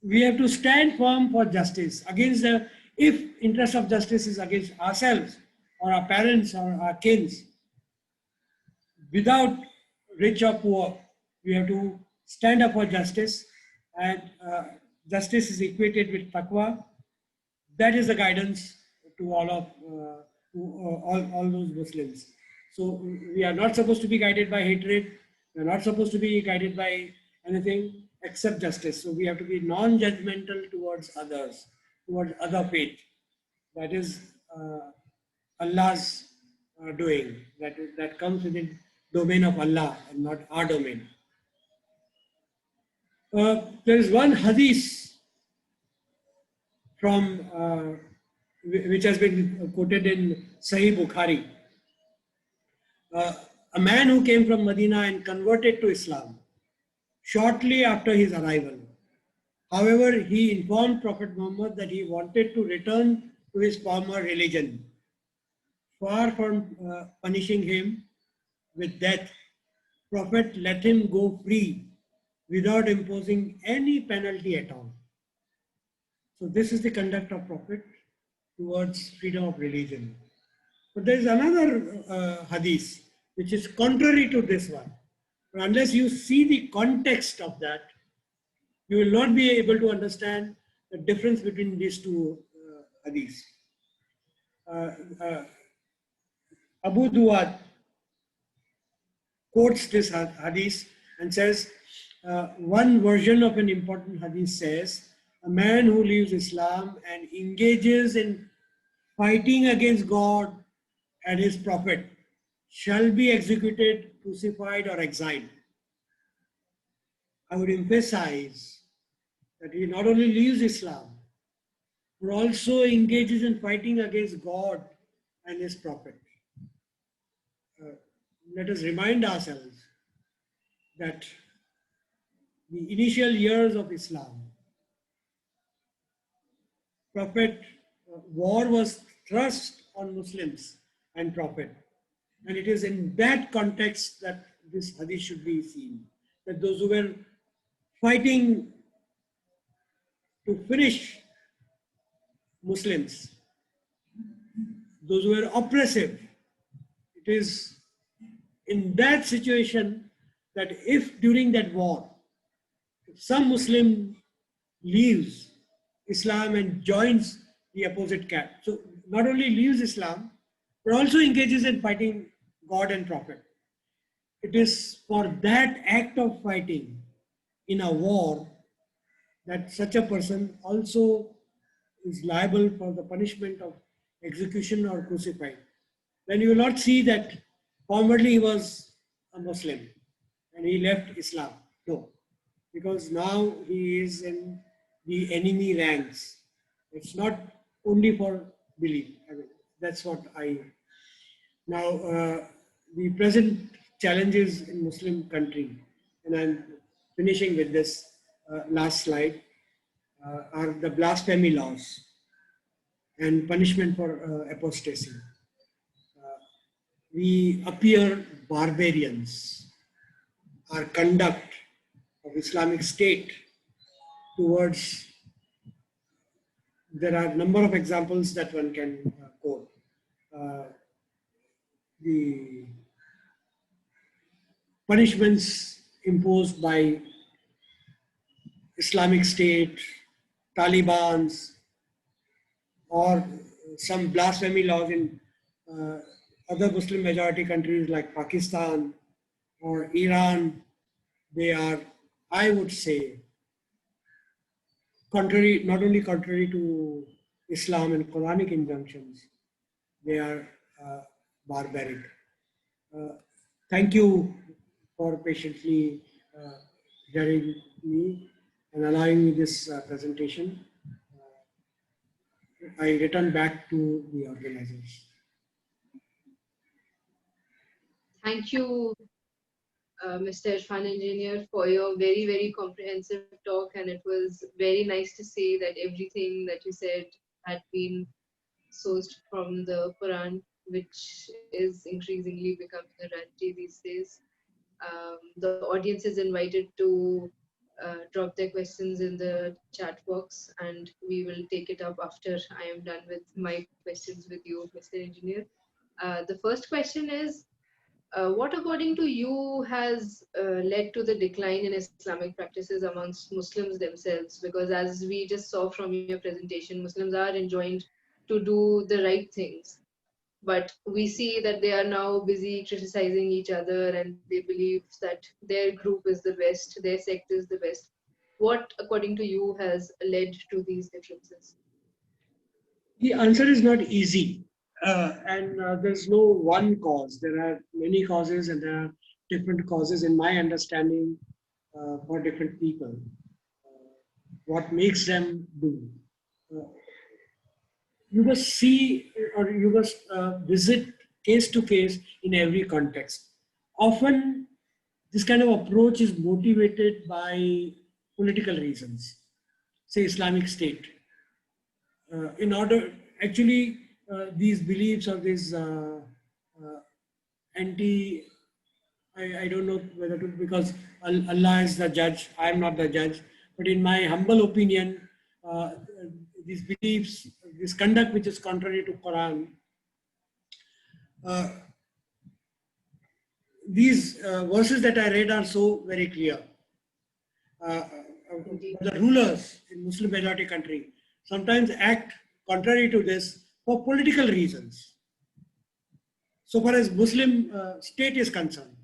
we have to stand firm for justice against the, if interest of justice is against ourselves or our parents or our kins, without rich or poor, we have to stand up for justice, and justice is equated with taqwa. That is the guidance to all those Muslims. So we are not supposed to be guided by hatred. We are not supposed to be guided by anything except justice. So we have to be non-judgmental towards others, towards other faith. That is Allah's doing. That comes within domain of Allah and not our domain. There is one hadith from which has been quoted in Sahih Bukhari. A man who came from Medina and converted to Islam shortly after his arrival. However, he informed Prophet Muhammad that he wanted to return to his former religion. Far from punishing him with death, Prophet let him go free without imposing any penalty at all. So this is the conduct of Prophet towards freedom of religion. But there is another hadith which is contrary to this one. But unless you see the context of that, you will not be able to understand the difference between these two hadiths. Abu Duwad quotes this hadith and says, one version of an important hadith says, a man who leaves Islam and engages in fighting against God and his prophet shall be executed, crucified, or exiled. I would emphasize that he not only leaves Islam, but also engages in fighting against God and his prophet. Let us remind ourselves that the initial years of Islam, war was thrust on Muslims and Prophet. And it is in that context that this hadith should be seen. That those who were fighting to finish Muslims, those who were oppressive, it is in that situation that if during that war, if some Muslim leaves Islam and joins the opposite camp, so not only leaves Islam, but also engages in fighting God and Prophet. It is for that act of fighting in a war that such a person also is liable for the punishment of execution or crucified. Then you will not see that formerly he was a Muslim and he left Islam. No, because now he is in the enemy ranks. It's not only for belief. I mean, that's what I. Now, the present challenges in Muslim country, and I'm finishing with this last slide, are the blasphemy laws and punishment for apostasy. We appear barbarians. Our conduct of Islamic State towards, there are a number of examples that one can quote. The punishments imposed by Islamic State, Taliban's, or some blasphemy laws in other Muslim majority countries like Pakistan or Iran, they are, I would say, contrary, not only contrary to Islam and Quranic injunctions, they are barbaric. Thank you for patiently hearing me and allowing me this presentation. I return back to the organizers. Thank you, Mr. Irfan Engineer, for your very, very comprehensive talk. And it was very nice to see that everything that you said had been sourced from the Quran, which is increasingly becoming a reality these days. The audience is invited to drop their questions in the chat box, and we will take it up after I am done with my questions with you, Mr. Engineer. The first question is, what according to you has led to the decline in Islamic practices amongst Muslims themselves? Because as we just saw from your presentation, Muslims are enjoined to do the right things. But we see that they are now busy criticizing each other, and they believe that their group is the best, their sect is the best. What, according to you, has led to these differences? The answer is not easy, and there's no one cause. There are many causes, and there are different causes, in my understanding, for different people. What makes them do? You must see, or you must visit case to case in every context. Often, this kind of approach is motivated by political reasons, say Islamic State. In order, actually, these beliefs or this anti, I don't know whether to, because Allah is the judge, I am not the judge, but in my humble opinion, these beliefs, this conduct which is contrary to Quran, these verses that I read are so very clear. The rulers in Muslim majority country sometimes act contrary to this for political reasons. So far as Muslim state is concerned,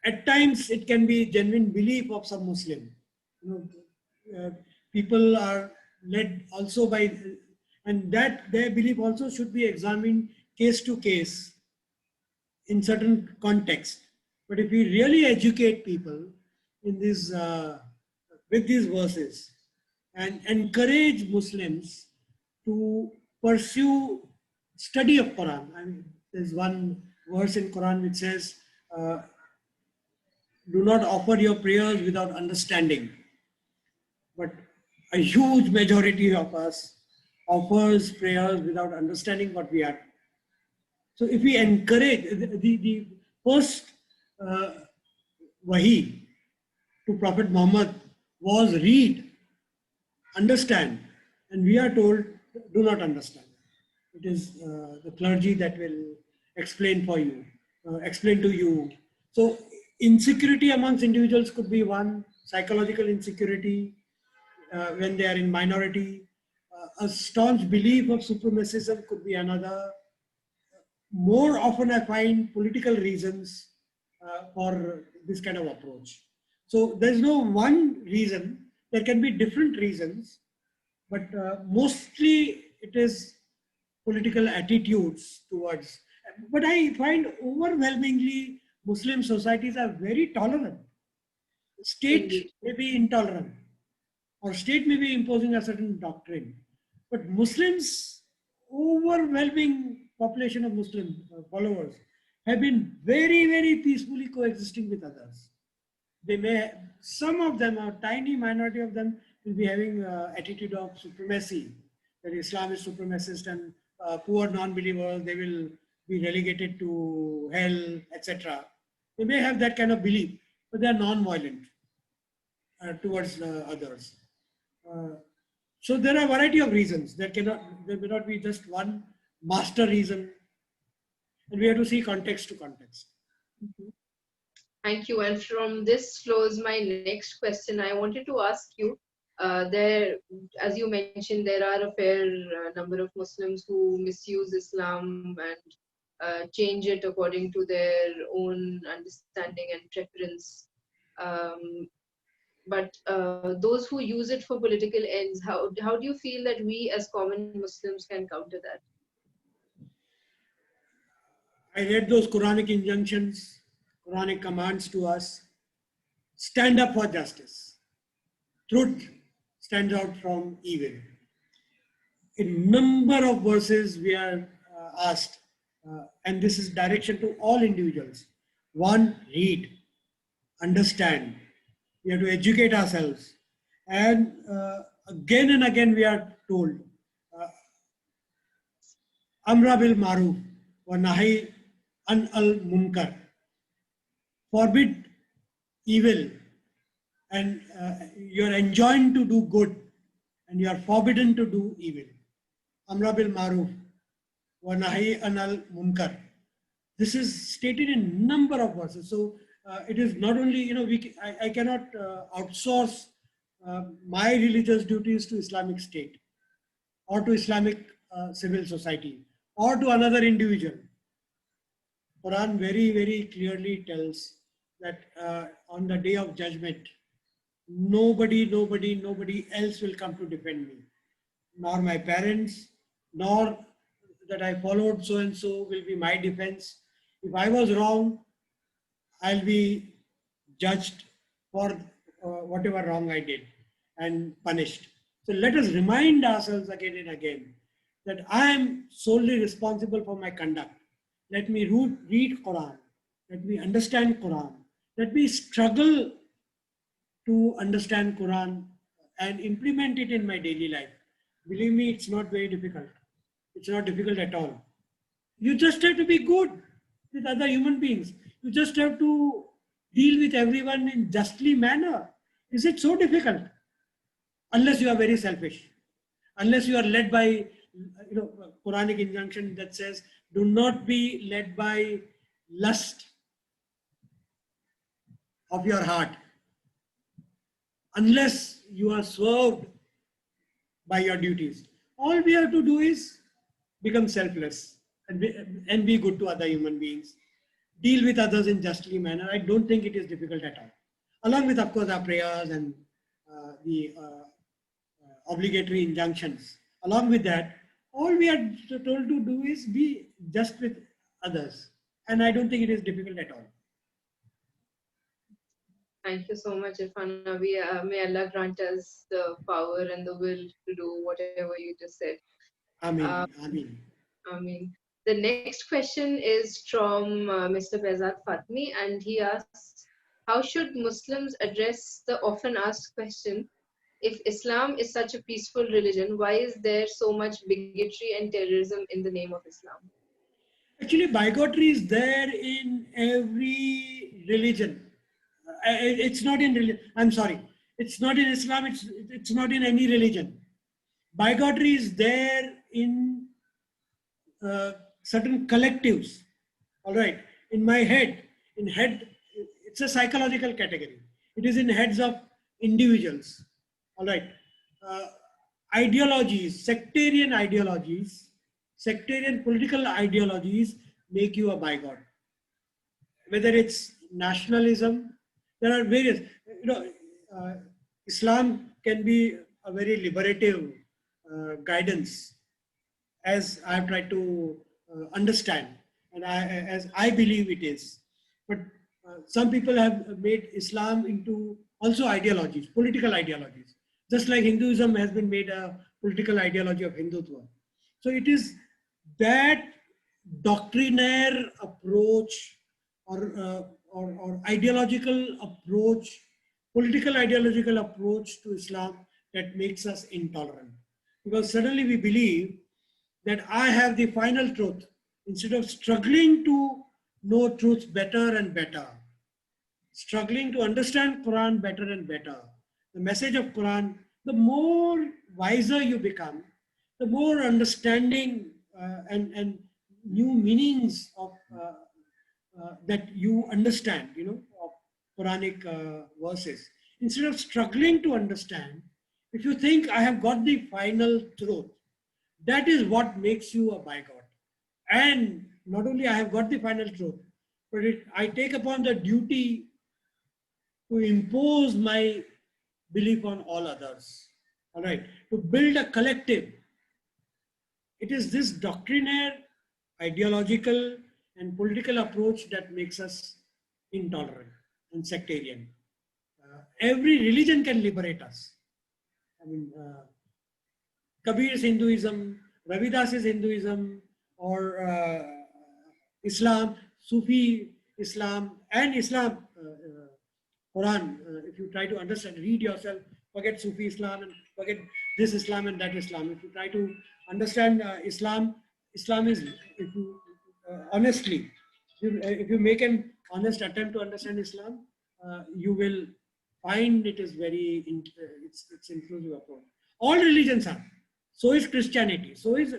at times it can be genuine belief of some Muslim. People are led also by, and that their belief also should be examined case to case in certain context. But if we really educate people in this, with these verses and encourage Muslims to pursue study of Quran. I mean, there's one verse in Quran which says, do not offer your prayers without understanding. But a huge majority of us offers prayers without understanding what we are So if we encourage the first uh, wahi to Prophet Muhammad was read, understand, and we are told do not understand. It is the clergy that will explain for you, explain to you. So insecurity amongst individuals could be one, psychological insecurity when they are in minority. A staunch belief of supremacism could be another. More often I find political reasons for this kind of approach. So there's no one reason, there can be different reasons, but mostly it is political attitudes towards. But I find overwhelmingly Muslim societies are very tolerant. State Indeed. may be intolerant, or state may be imposing a certain doctrine, but Muslims, overwhelming population of Muslim followers, have been very, very peacefully coexisting with others. They may, some of them, a tiny minority of them, will be having attitude of supremacy, that Islam is supremacist and poor non-believers, they will be relegated to hell, etc. They may have that kind of belief, but they are non-violent towards others. Uh, so there are a variety of reasons. There may not be just one master reason, and we have to see context to context. Thank you. And from this flows my next question. I wanted to ask you, there, as you mentioned, there are a fair number of Muslims who misuse Islam and change it according to their own understanding and preference. But those who use it for political ends, how do you feel that we as common Muslims can counter that? I read those Quranic injunctions, Quranic commands to us. Stand up for justice. Truth stands out from evil. In number of verses we are asked, and this is direction to all individuals. One, read, understand. We have to educate ourselves. And again and again we are told, Amra bil maruf wa nahi an al munkar. Forbid evil and you are enjoined to do good and you are forbidden to do evil. Amra bil maruf wa nahi anal munkar. This is stated in number of verses. So it is not only, I cannot outsource my religious duties to Islamic State or to Islamic civil society or to another individual. Quran very, very clearly tells that on the day of judgment, nobody else will come to defend me. Nor my parents, nor that I followed so and so will be my defense. If I was wrong, I'll be judged for whatever wrong I did and punished. So let us remind ourselves again and again that I am solely responsible for my conduct. Let me read Quran. Let me understand Quran. Let me struggle to understand Quran and implement it in my daily life. Believe me, it's not very difficult. It's not difficult at all. You just have to be good with other human beings. You just have to deal with everyone in justly manner. Is it so difficult? Unless you are very selfish. Unless you are led by, Quranic injunction that says, do not be led by lust of your heart. Unless you are swerved by your duties. All we have to do is become selfless and be good to other human beings. Deal with others in justly manner. I don't think it is difficult at all. Along with, of course, our prayers and the obligatory injunctions. Along with that, all we are told to do is be just with others. And I don't think it is difficult at all. Thank you so much, Irfan. May Allah grant us the power and the will to do whatever you just said. Ameen. Ameen. I mean, the next question is from Mr. Behzad Fatmi, and he asks, how should Muslims address the often asked question, if Islam is such a peaceful religion, why is there so much bigotry and terrorism in the name of Islam? Actually, bigotry is there in every religion. It's not in religion. I'm sorry. It's not in Islam. It's not in any religion. Bigotry is there in uh, certain collectives. All right. In my head, in head, it's a psychological category. It is in heads of individuals. All right. Uh, Ideologies, sectarian political ideologies make you a bigot. Whether it's nationalism, there are various, you know, uh, Islam can be a very liberative guidance, as I've tried to understand, and as I believe it is. But some people have made Islam into also ideologies, political ideologies, just like Hinduism has been made a political ideology of Hindutva. So it is that doctrinaire approach or ideological approach, political ideological approach to Islam that makes us intolerant. Because suddenly we believe that I have the final truth instead of struggling to know truth better and better, struggling to understand Quran better and better. The message of Quran, the more wiser you become, the more understanding and new meanings of that you understand, you know, of Quranic verses. Instead of struggling to understand, if you think I have got the final truth, that is what makes you a bigot. And not only I have got the final truth, but I take upon the duty to impose my belief on all others. All right, to build a collective. It is this doctrinaire, ideological, and political approach that makes us intolerant and sectarian. Every religion can liberate us. I mean, Kabir's Hinduism, Ravidas' Hinduism, or Islam, Sufi Islam, and Islam, Quran. If you try to understand, read yourself, forget Sufi Islam and forget this Islam and that Islam. If you try to understand Islam, Islam is, if you honestly, if you make an honest attempt to understand Islam, you will find it is very, it's inclusive approach. All religions are. So is Christianity. So is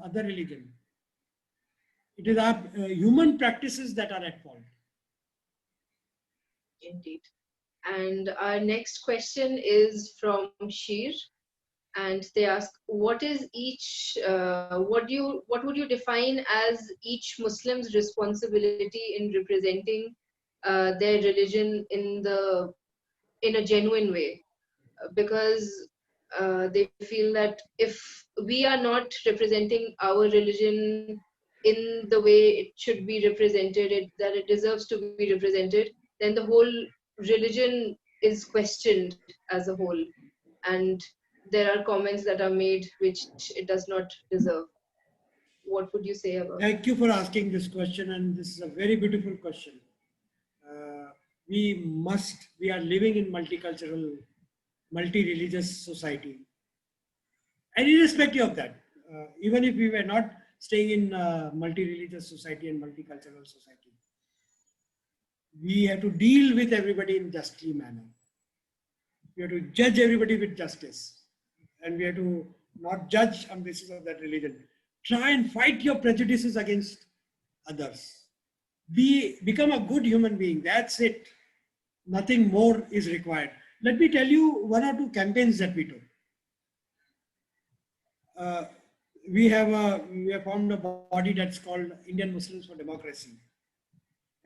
other religion. It is our human practices that are at fault. Indeed. And our next question is from Shir, and they ask, what is each? What would you define as each Muslim's responsibility in representing their religion in a genuine way? Because they feel that if we are not representing our religion in the way it should be represented, that it deserves to be represented, then the whole religion is questioned as a whole. And there are comments that are made which it does not deserve. What would you say about it? Thank you for asking this question, and this is a very beautiful question. We are living in multicultural, multi-religious society. And irrespective of that, even if we were not staying in multi-religious society and multicultural society, we have to deal with everybody in justly manner. We have to judge everybody with justice. And we have to not judge on basis of that religion. Try and fight your prejudices against others. Become a good human being. That's it. Nothing more is required. Let me tell you one or two campaigns that we took. We have formed a body that's called Indian Muslims for Democracy.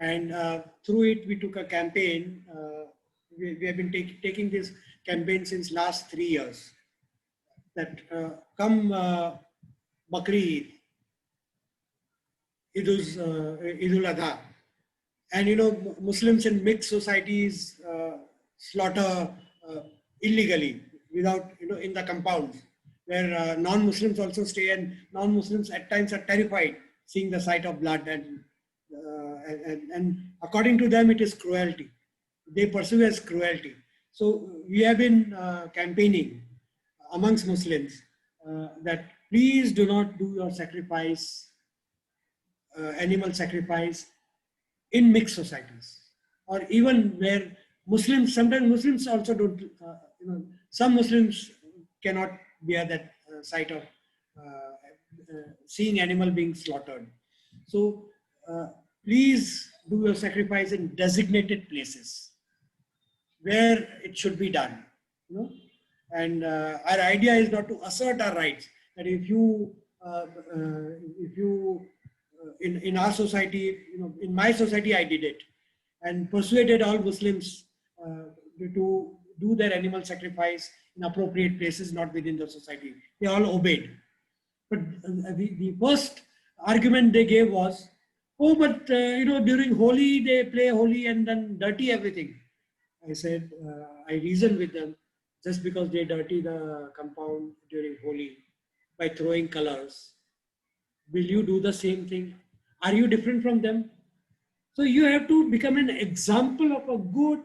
And through it, we took a campaign. We have been taking this campaign since last 3 years. That come Bakri Eid, Eidul Adha, and you know, Muslims in mixed societies slaughter illegally without, you know, in the compounds, where non-Muslims also stay, and non-Muslims at times are terrified seeing the sight of blood, and according to them it is cruelty. They perceive as cruelty. So we have been campaigning amongst Muslims that please do not do your sacrifice animal sacrifice in mixed societies, or even where Muslims, sometimes Muslims also don't, some Muslims cannot bear that sight of seeing animal being slaughtered. So please do your sacrifice in designated places where it should be done. You know? And our idea is not to assert our rights. That if you in our society, in my society, I did it and persuaded all Muslims to do their animal sacrifice in appropriate places, not within the society. They all obeyed. But the first argument they gave was, oh, but during Holi they play Holi and then dirty everything. I said, I reasoned with them, just because they dirty the compound during Holi by throwing colors, will you do the same thing? Are you different from them? So you have to become an example of a good,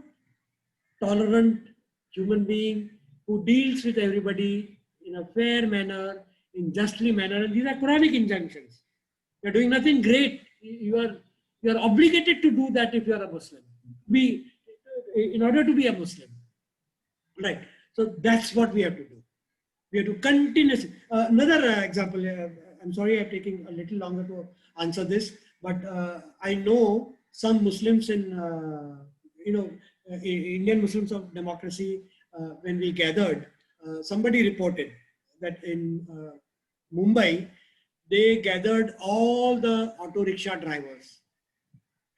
tolerant human being who deals with everybody in a fair manner, in justly manner. And these are Quranic injunctions. You're doing nothing great. You are obligated to do that if you are a Muslim. In order to be a Muslim. Right. So that's what we have to do. We have to continuously. Another example, I'm sorry I'm taking a little longer to answer this, but I know some Muslims Indian Muslims of Democracy, when we gathered, somebody reported that in Mumbai, they gathered all the auto rickshaw drivers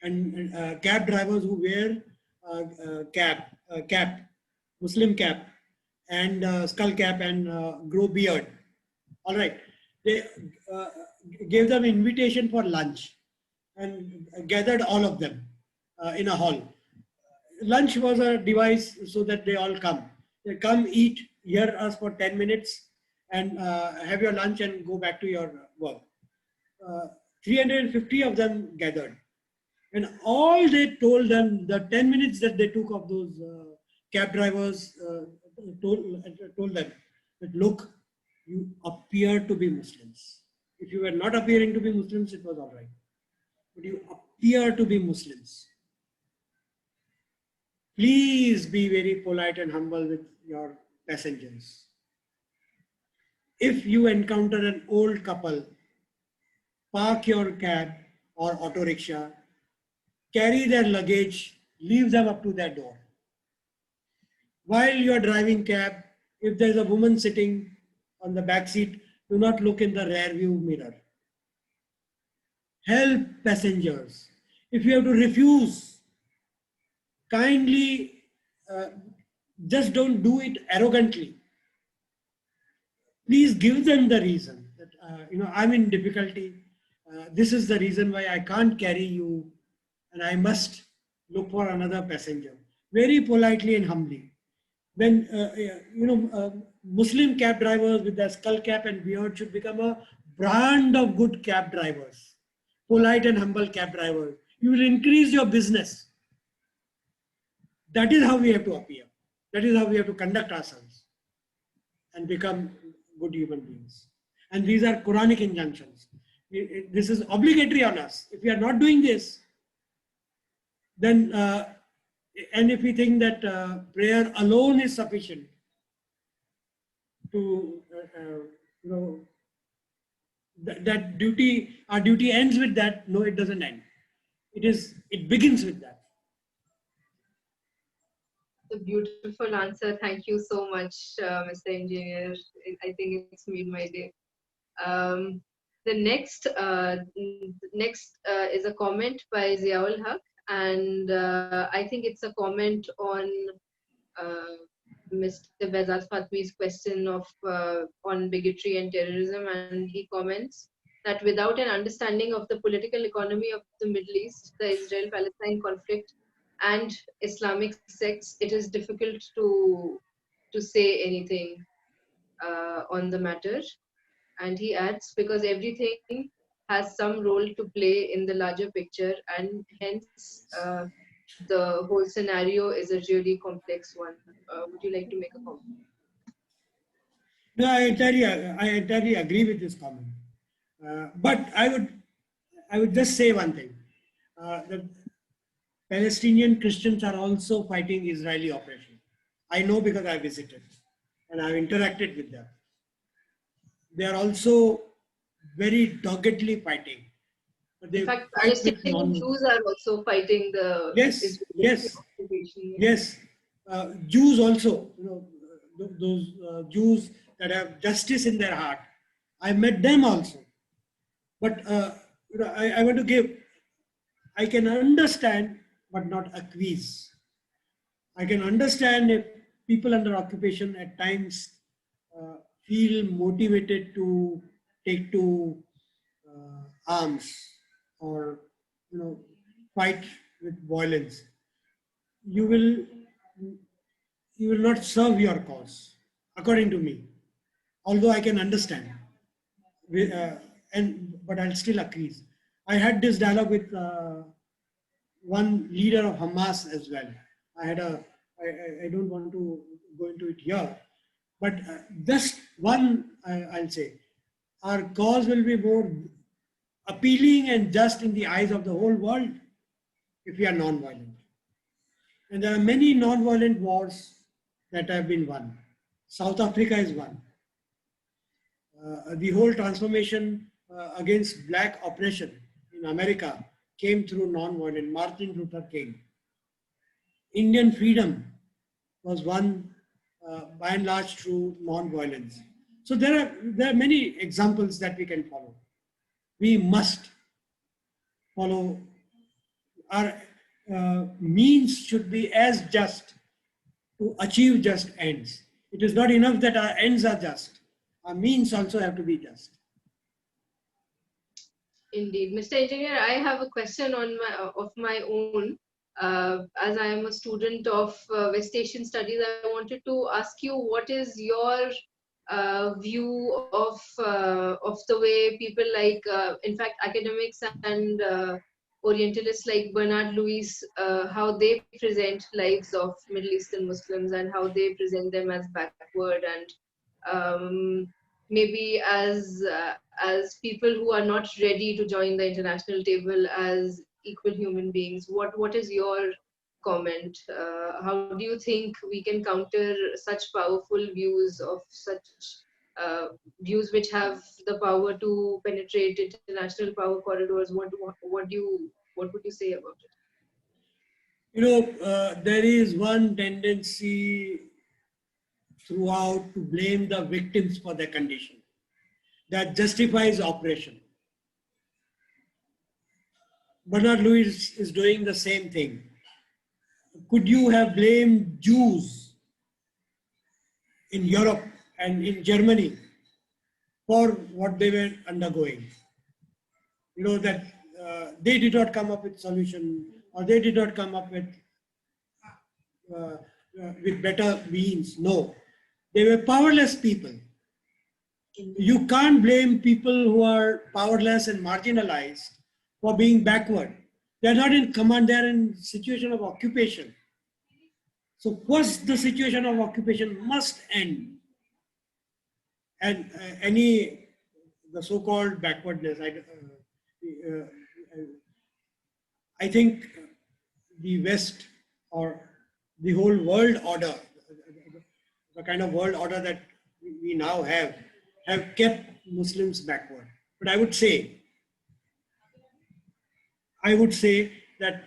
and cab drivers who wear cap, Muslim cap, and skull cap and grow beard. All right. They uh, gave them invitation for lunch and gathered all of them in a hall. Lunch was a device so that they all come. They come, eat, hear us for 10 minutes, and have your lunch and go back to your work. 350 of them gathered. And all they told them, the 10 minutes that they took of those cab drivers told them that, look, you appear to be Muslims. If you were not appearing to be Muslims, it was all right. But you appear to be Muslims. Please be very polite and humble with your passengers. If you encounter an old couple, park your cab or auto rickshaw, carry their luggage, leave them up to their door. While you are driving cab, if there is a woman sitting on the back seat, do not look in the rear view mirror. Help passengers. If you have to refuse, kindly just don't do it arrogantly. Please give them the reason that, I'm in difficulty. This is the reason why I can't carry you and I must look for another passenger. Very politely and humbly. When, Muslim cab drivers with their skull cap and beard should become a brand of good cab drivers. Polite and humble cab drivers. You will increase your business. That is how we have to appear. That is how we have to conduct ourselves and become good human beings. And these are Quranic injunctions. This is obligatory on us. If we are not doing this, then, and if we think that prayer alone is sufficient to, that duty, our duty ends with that. No, it doesn't end. It begins with that. A beautiful answer. Thank you so much, Mr. Engineer. I think it's made my day. The next is a comment by Ziaul Haq, and I think it's a comment on Mr. Behzad Fatmi's question of on bigotry and terrorism, and he comments that without an understanding of the political economy of the Middle East, the Israel-Palestine conflict, and Islamic sects, it is difficult to say anything on the matter. And he adds, because everything has some role to play in the larger picture, and hence the whole scenario is a really complex one. Would you like to make a comment? No, I entirely agree with this comment. But I would I would just say one thing. The Palestinian Christians are also fighting Israeli oppression. I know because I visited and I've interacted with them. They are also very doggedly fighting. But In they fact, fight with Palestinian Jews are also fighting the yes, Israeli yes, occupation. yes. Jews also, those Jews that have justice in their heart. I met them also. But I want to give, I can understand but not acquiesce. I can understand if people under occupation at times uh, feel motivated to take to arms or fight with violence. You will you will not serve your cause, according to me. Although I can understand, uh, but I'll still accuse. I had this dialogue with one leader of Hamas as well. I had a. I don't want to go into it here, but just one I'll say, our cause will be more appealing and just in the eyes of the whole world if we are non-violent. And there are many non-violent wars that have been won. South Africa is one. The whole transformation against black oppression in America came through non-violent. Martin Luther King. Indian freedom was won by and large through non-violence. So there are many examples that we can follow. We must follow. Our means should be as just to achieve just ends. It is not enough that our ends are just. Our means also have to be just. Indeed. Mr. Engineer, I have a question of my own. As I am a student of West Asian Studies, I wanted to ask you, what is your view of the way people like, in fact, academics and Orientalists like Bernard Lewis, how they present lives of Middle Eastern Muslims and how they present them as backward and maybe as people who are not ready to join the international table as equal human beings. What is your comment? How do you think we can counter such powerful views of such views which have the power to penetrate international power corridors? What would you say about it? There is one tendency throughout to blame the victims for their condition. That justifies oppression. Bernard Lewis is doing the same thing. Could you have blamed Jews in Europe and in Germany for what they were undergoing? That they did not come up with solution, or they did not come up with better means. No, they were powerless people. You can't blame people who are powerless and marginalized for being backward. They're not in command, they're in situation of occupation. So first the situation of occupation must end. And the so-called backwardness, I think the West or the whole world order, the kind of world order that we now have kept Muslims backward. But I would say that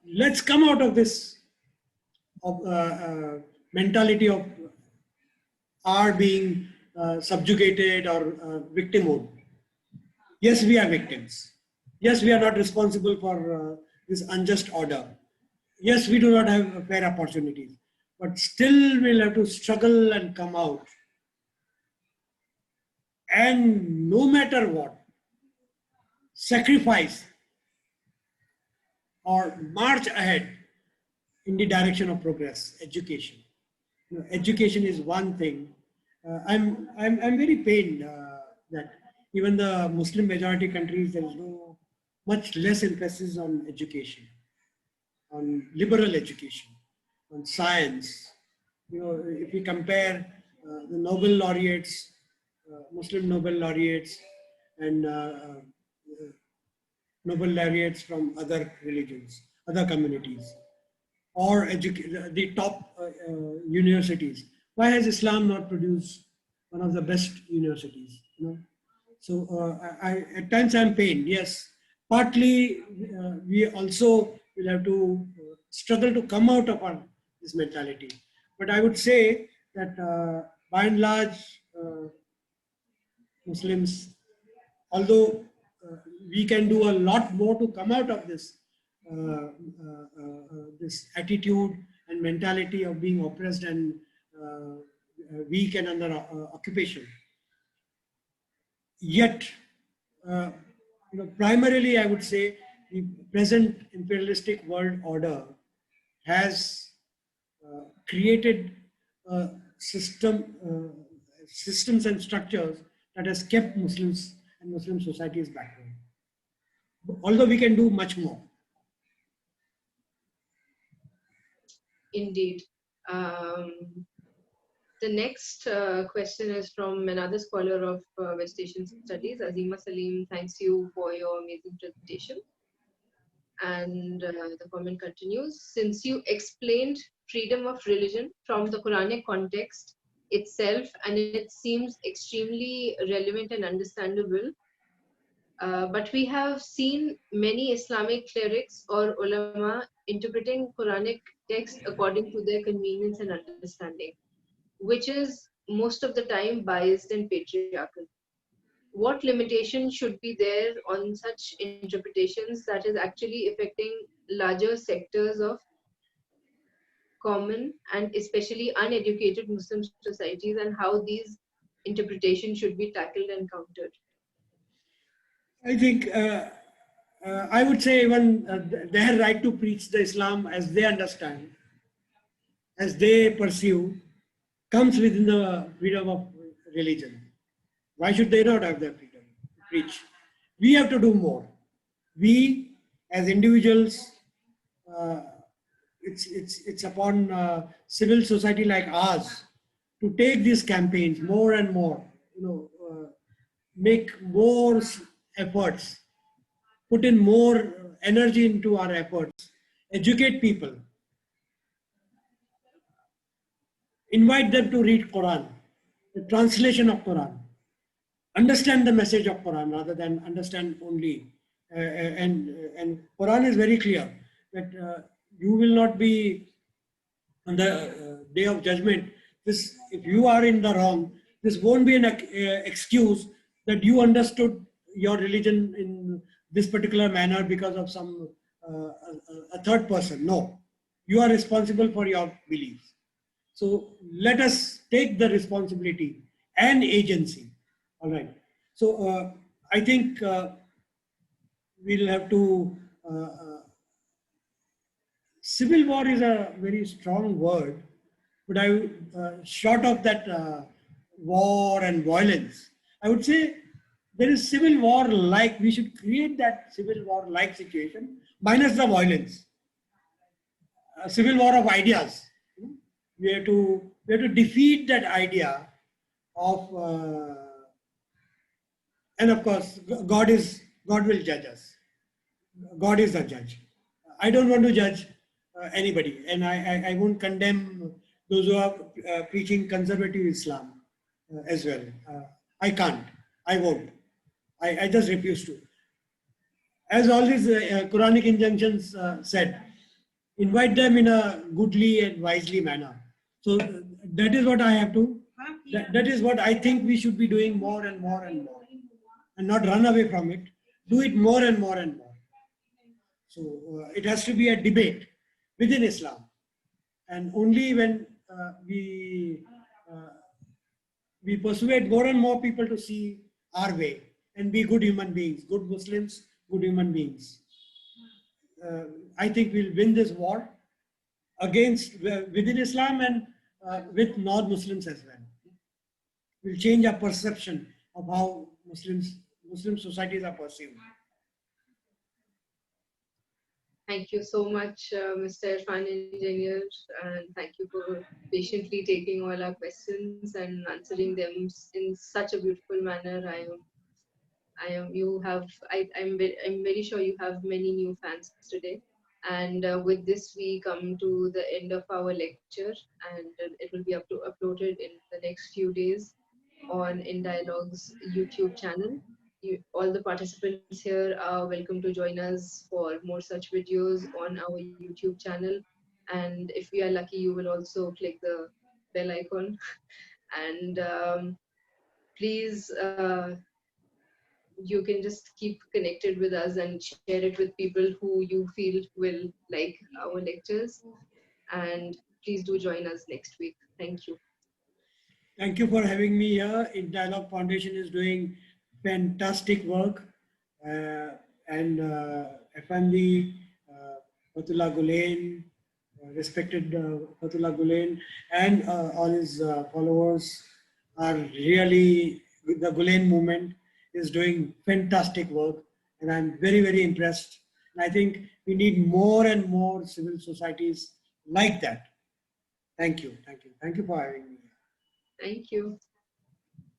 let's come out of this mentality of our being subjugated or victimhood. Yes, we are victims. Yes, we are not responsible for this unjust order. Yes, we do not have fair opportunities, but still we'll have to struggle and come out. And no matter what, sacrifice or march ahead in the direction of progress, education. Education is one thing. I'm very pained that even the Muslim majority countries, there is much less emphasis on education, on liberal education, on science. If we compare the Nobel laureates, Muslim Nobel laureates, and Nobel laureates from other religions, other communities, or the top universities. Why has Islam not produced one of the best universities? You know? So at times I'm pained. Yes, partly we also will have to struggle to come out of this mentality. But I would say that by and large, Muslims, although we can do a lot more to come out of this attitude and mentality of being oppressed and weak and under occupation. Yet, uh, primarily I would say the present imperialistic world order has created a systems and structures that has kept Muslims and Muslim societies backward. Although we can do much more. Indeed. Um, the next question is from another scholar of West Asian Studies, Azima Salim. Thanks you for your amazing presentation. And the comment continues, since you explained freedom of religion from the Quranic context itself, and it seems extremely relevant and understandable, but we have seen many Islamic clerics or ulama interpreting Quranic text according to their convenience and understanding, which is most of the time biased and patriarchal. What limitation should be there on such interpretations that is actually affecting larger sectors of common and especially uneducated Muslim societies, and how these interpretations should be tackled and countered? I think I would say even their right to preach the Islam as they understand, as they pursue, comes within the freedom of religion. Why should they not have their freedom to preach? We have to do more. We, as individuals, uh, it's upon civil society like ours to take these campaigns more and more. Make more efforts, put in more energy into our efforts, educate people, invite them to read Quran, the translation of Quran, understand the message of Quran rather than understand only. And Quran is very clear that you will not be on the day of judgment. This, if you are in the wrong, this won't be an excuse that you understood your religion in this particular manner because of some a third person. No, you are responsible for your beliefs. So let us take the responsibility and agency. All right. So I think we'll have to. Civil war is a very strong word, but short of that war and violence, I would say there is civil war like. We should create that civil war like situation minus the violence. A civil war of ideas. We have to defeat that idea of and of course God will judge us. God is the judge. I don't want to judge anybody, and I won't condemn those who are preaching conservative Islam as well. I can't. I won't. I just refuse to. As all these Quranic injunctions said, invite them in a goodly and wisely manner. So that is what I have to. That is what I think we should be doing more and more and more, and not run away from it. Do it more and more and more. So it has to be a debate within Islam, and only when we persuade more and more people to see our way and be good human beings, good Muslims, good human beings. I think we'll win this war against within Islam and with non-Muslims as well. We'll change our perception of how Muslim societies are perceived. Thank you so much, Mr. Irfan Engineer, and thank you for patiently taking all our questions and answering them in such a beautiful manner. I am I'm very sure you have many new fans today. And with this, we come to the end of our lecture, and it will be uploaded in the next few days on In Dialogue's YouTube channel. All the participants here are welcome to join us for more such videos on our YouTube channel. And if we are lucky, you will also click the bell icon. And please, you can just keep connected with us and share it with people who you feel will like our lectures. And please do join us next week. Thank you. Thank you for having me here. In Dialogue Foundation is doing fantastic work. Uh, and FMD, Fatullah Gulen, respected Fatullah Gulen, and all his followers are really, the Gulen movement is doing fantastic work. And I'm very, very impressed. And I think we need more and more civil societies like that. Thank you. Thank you. Thank you for having me. Thank you.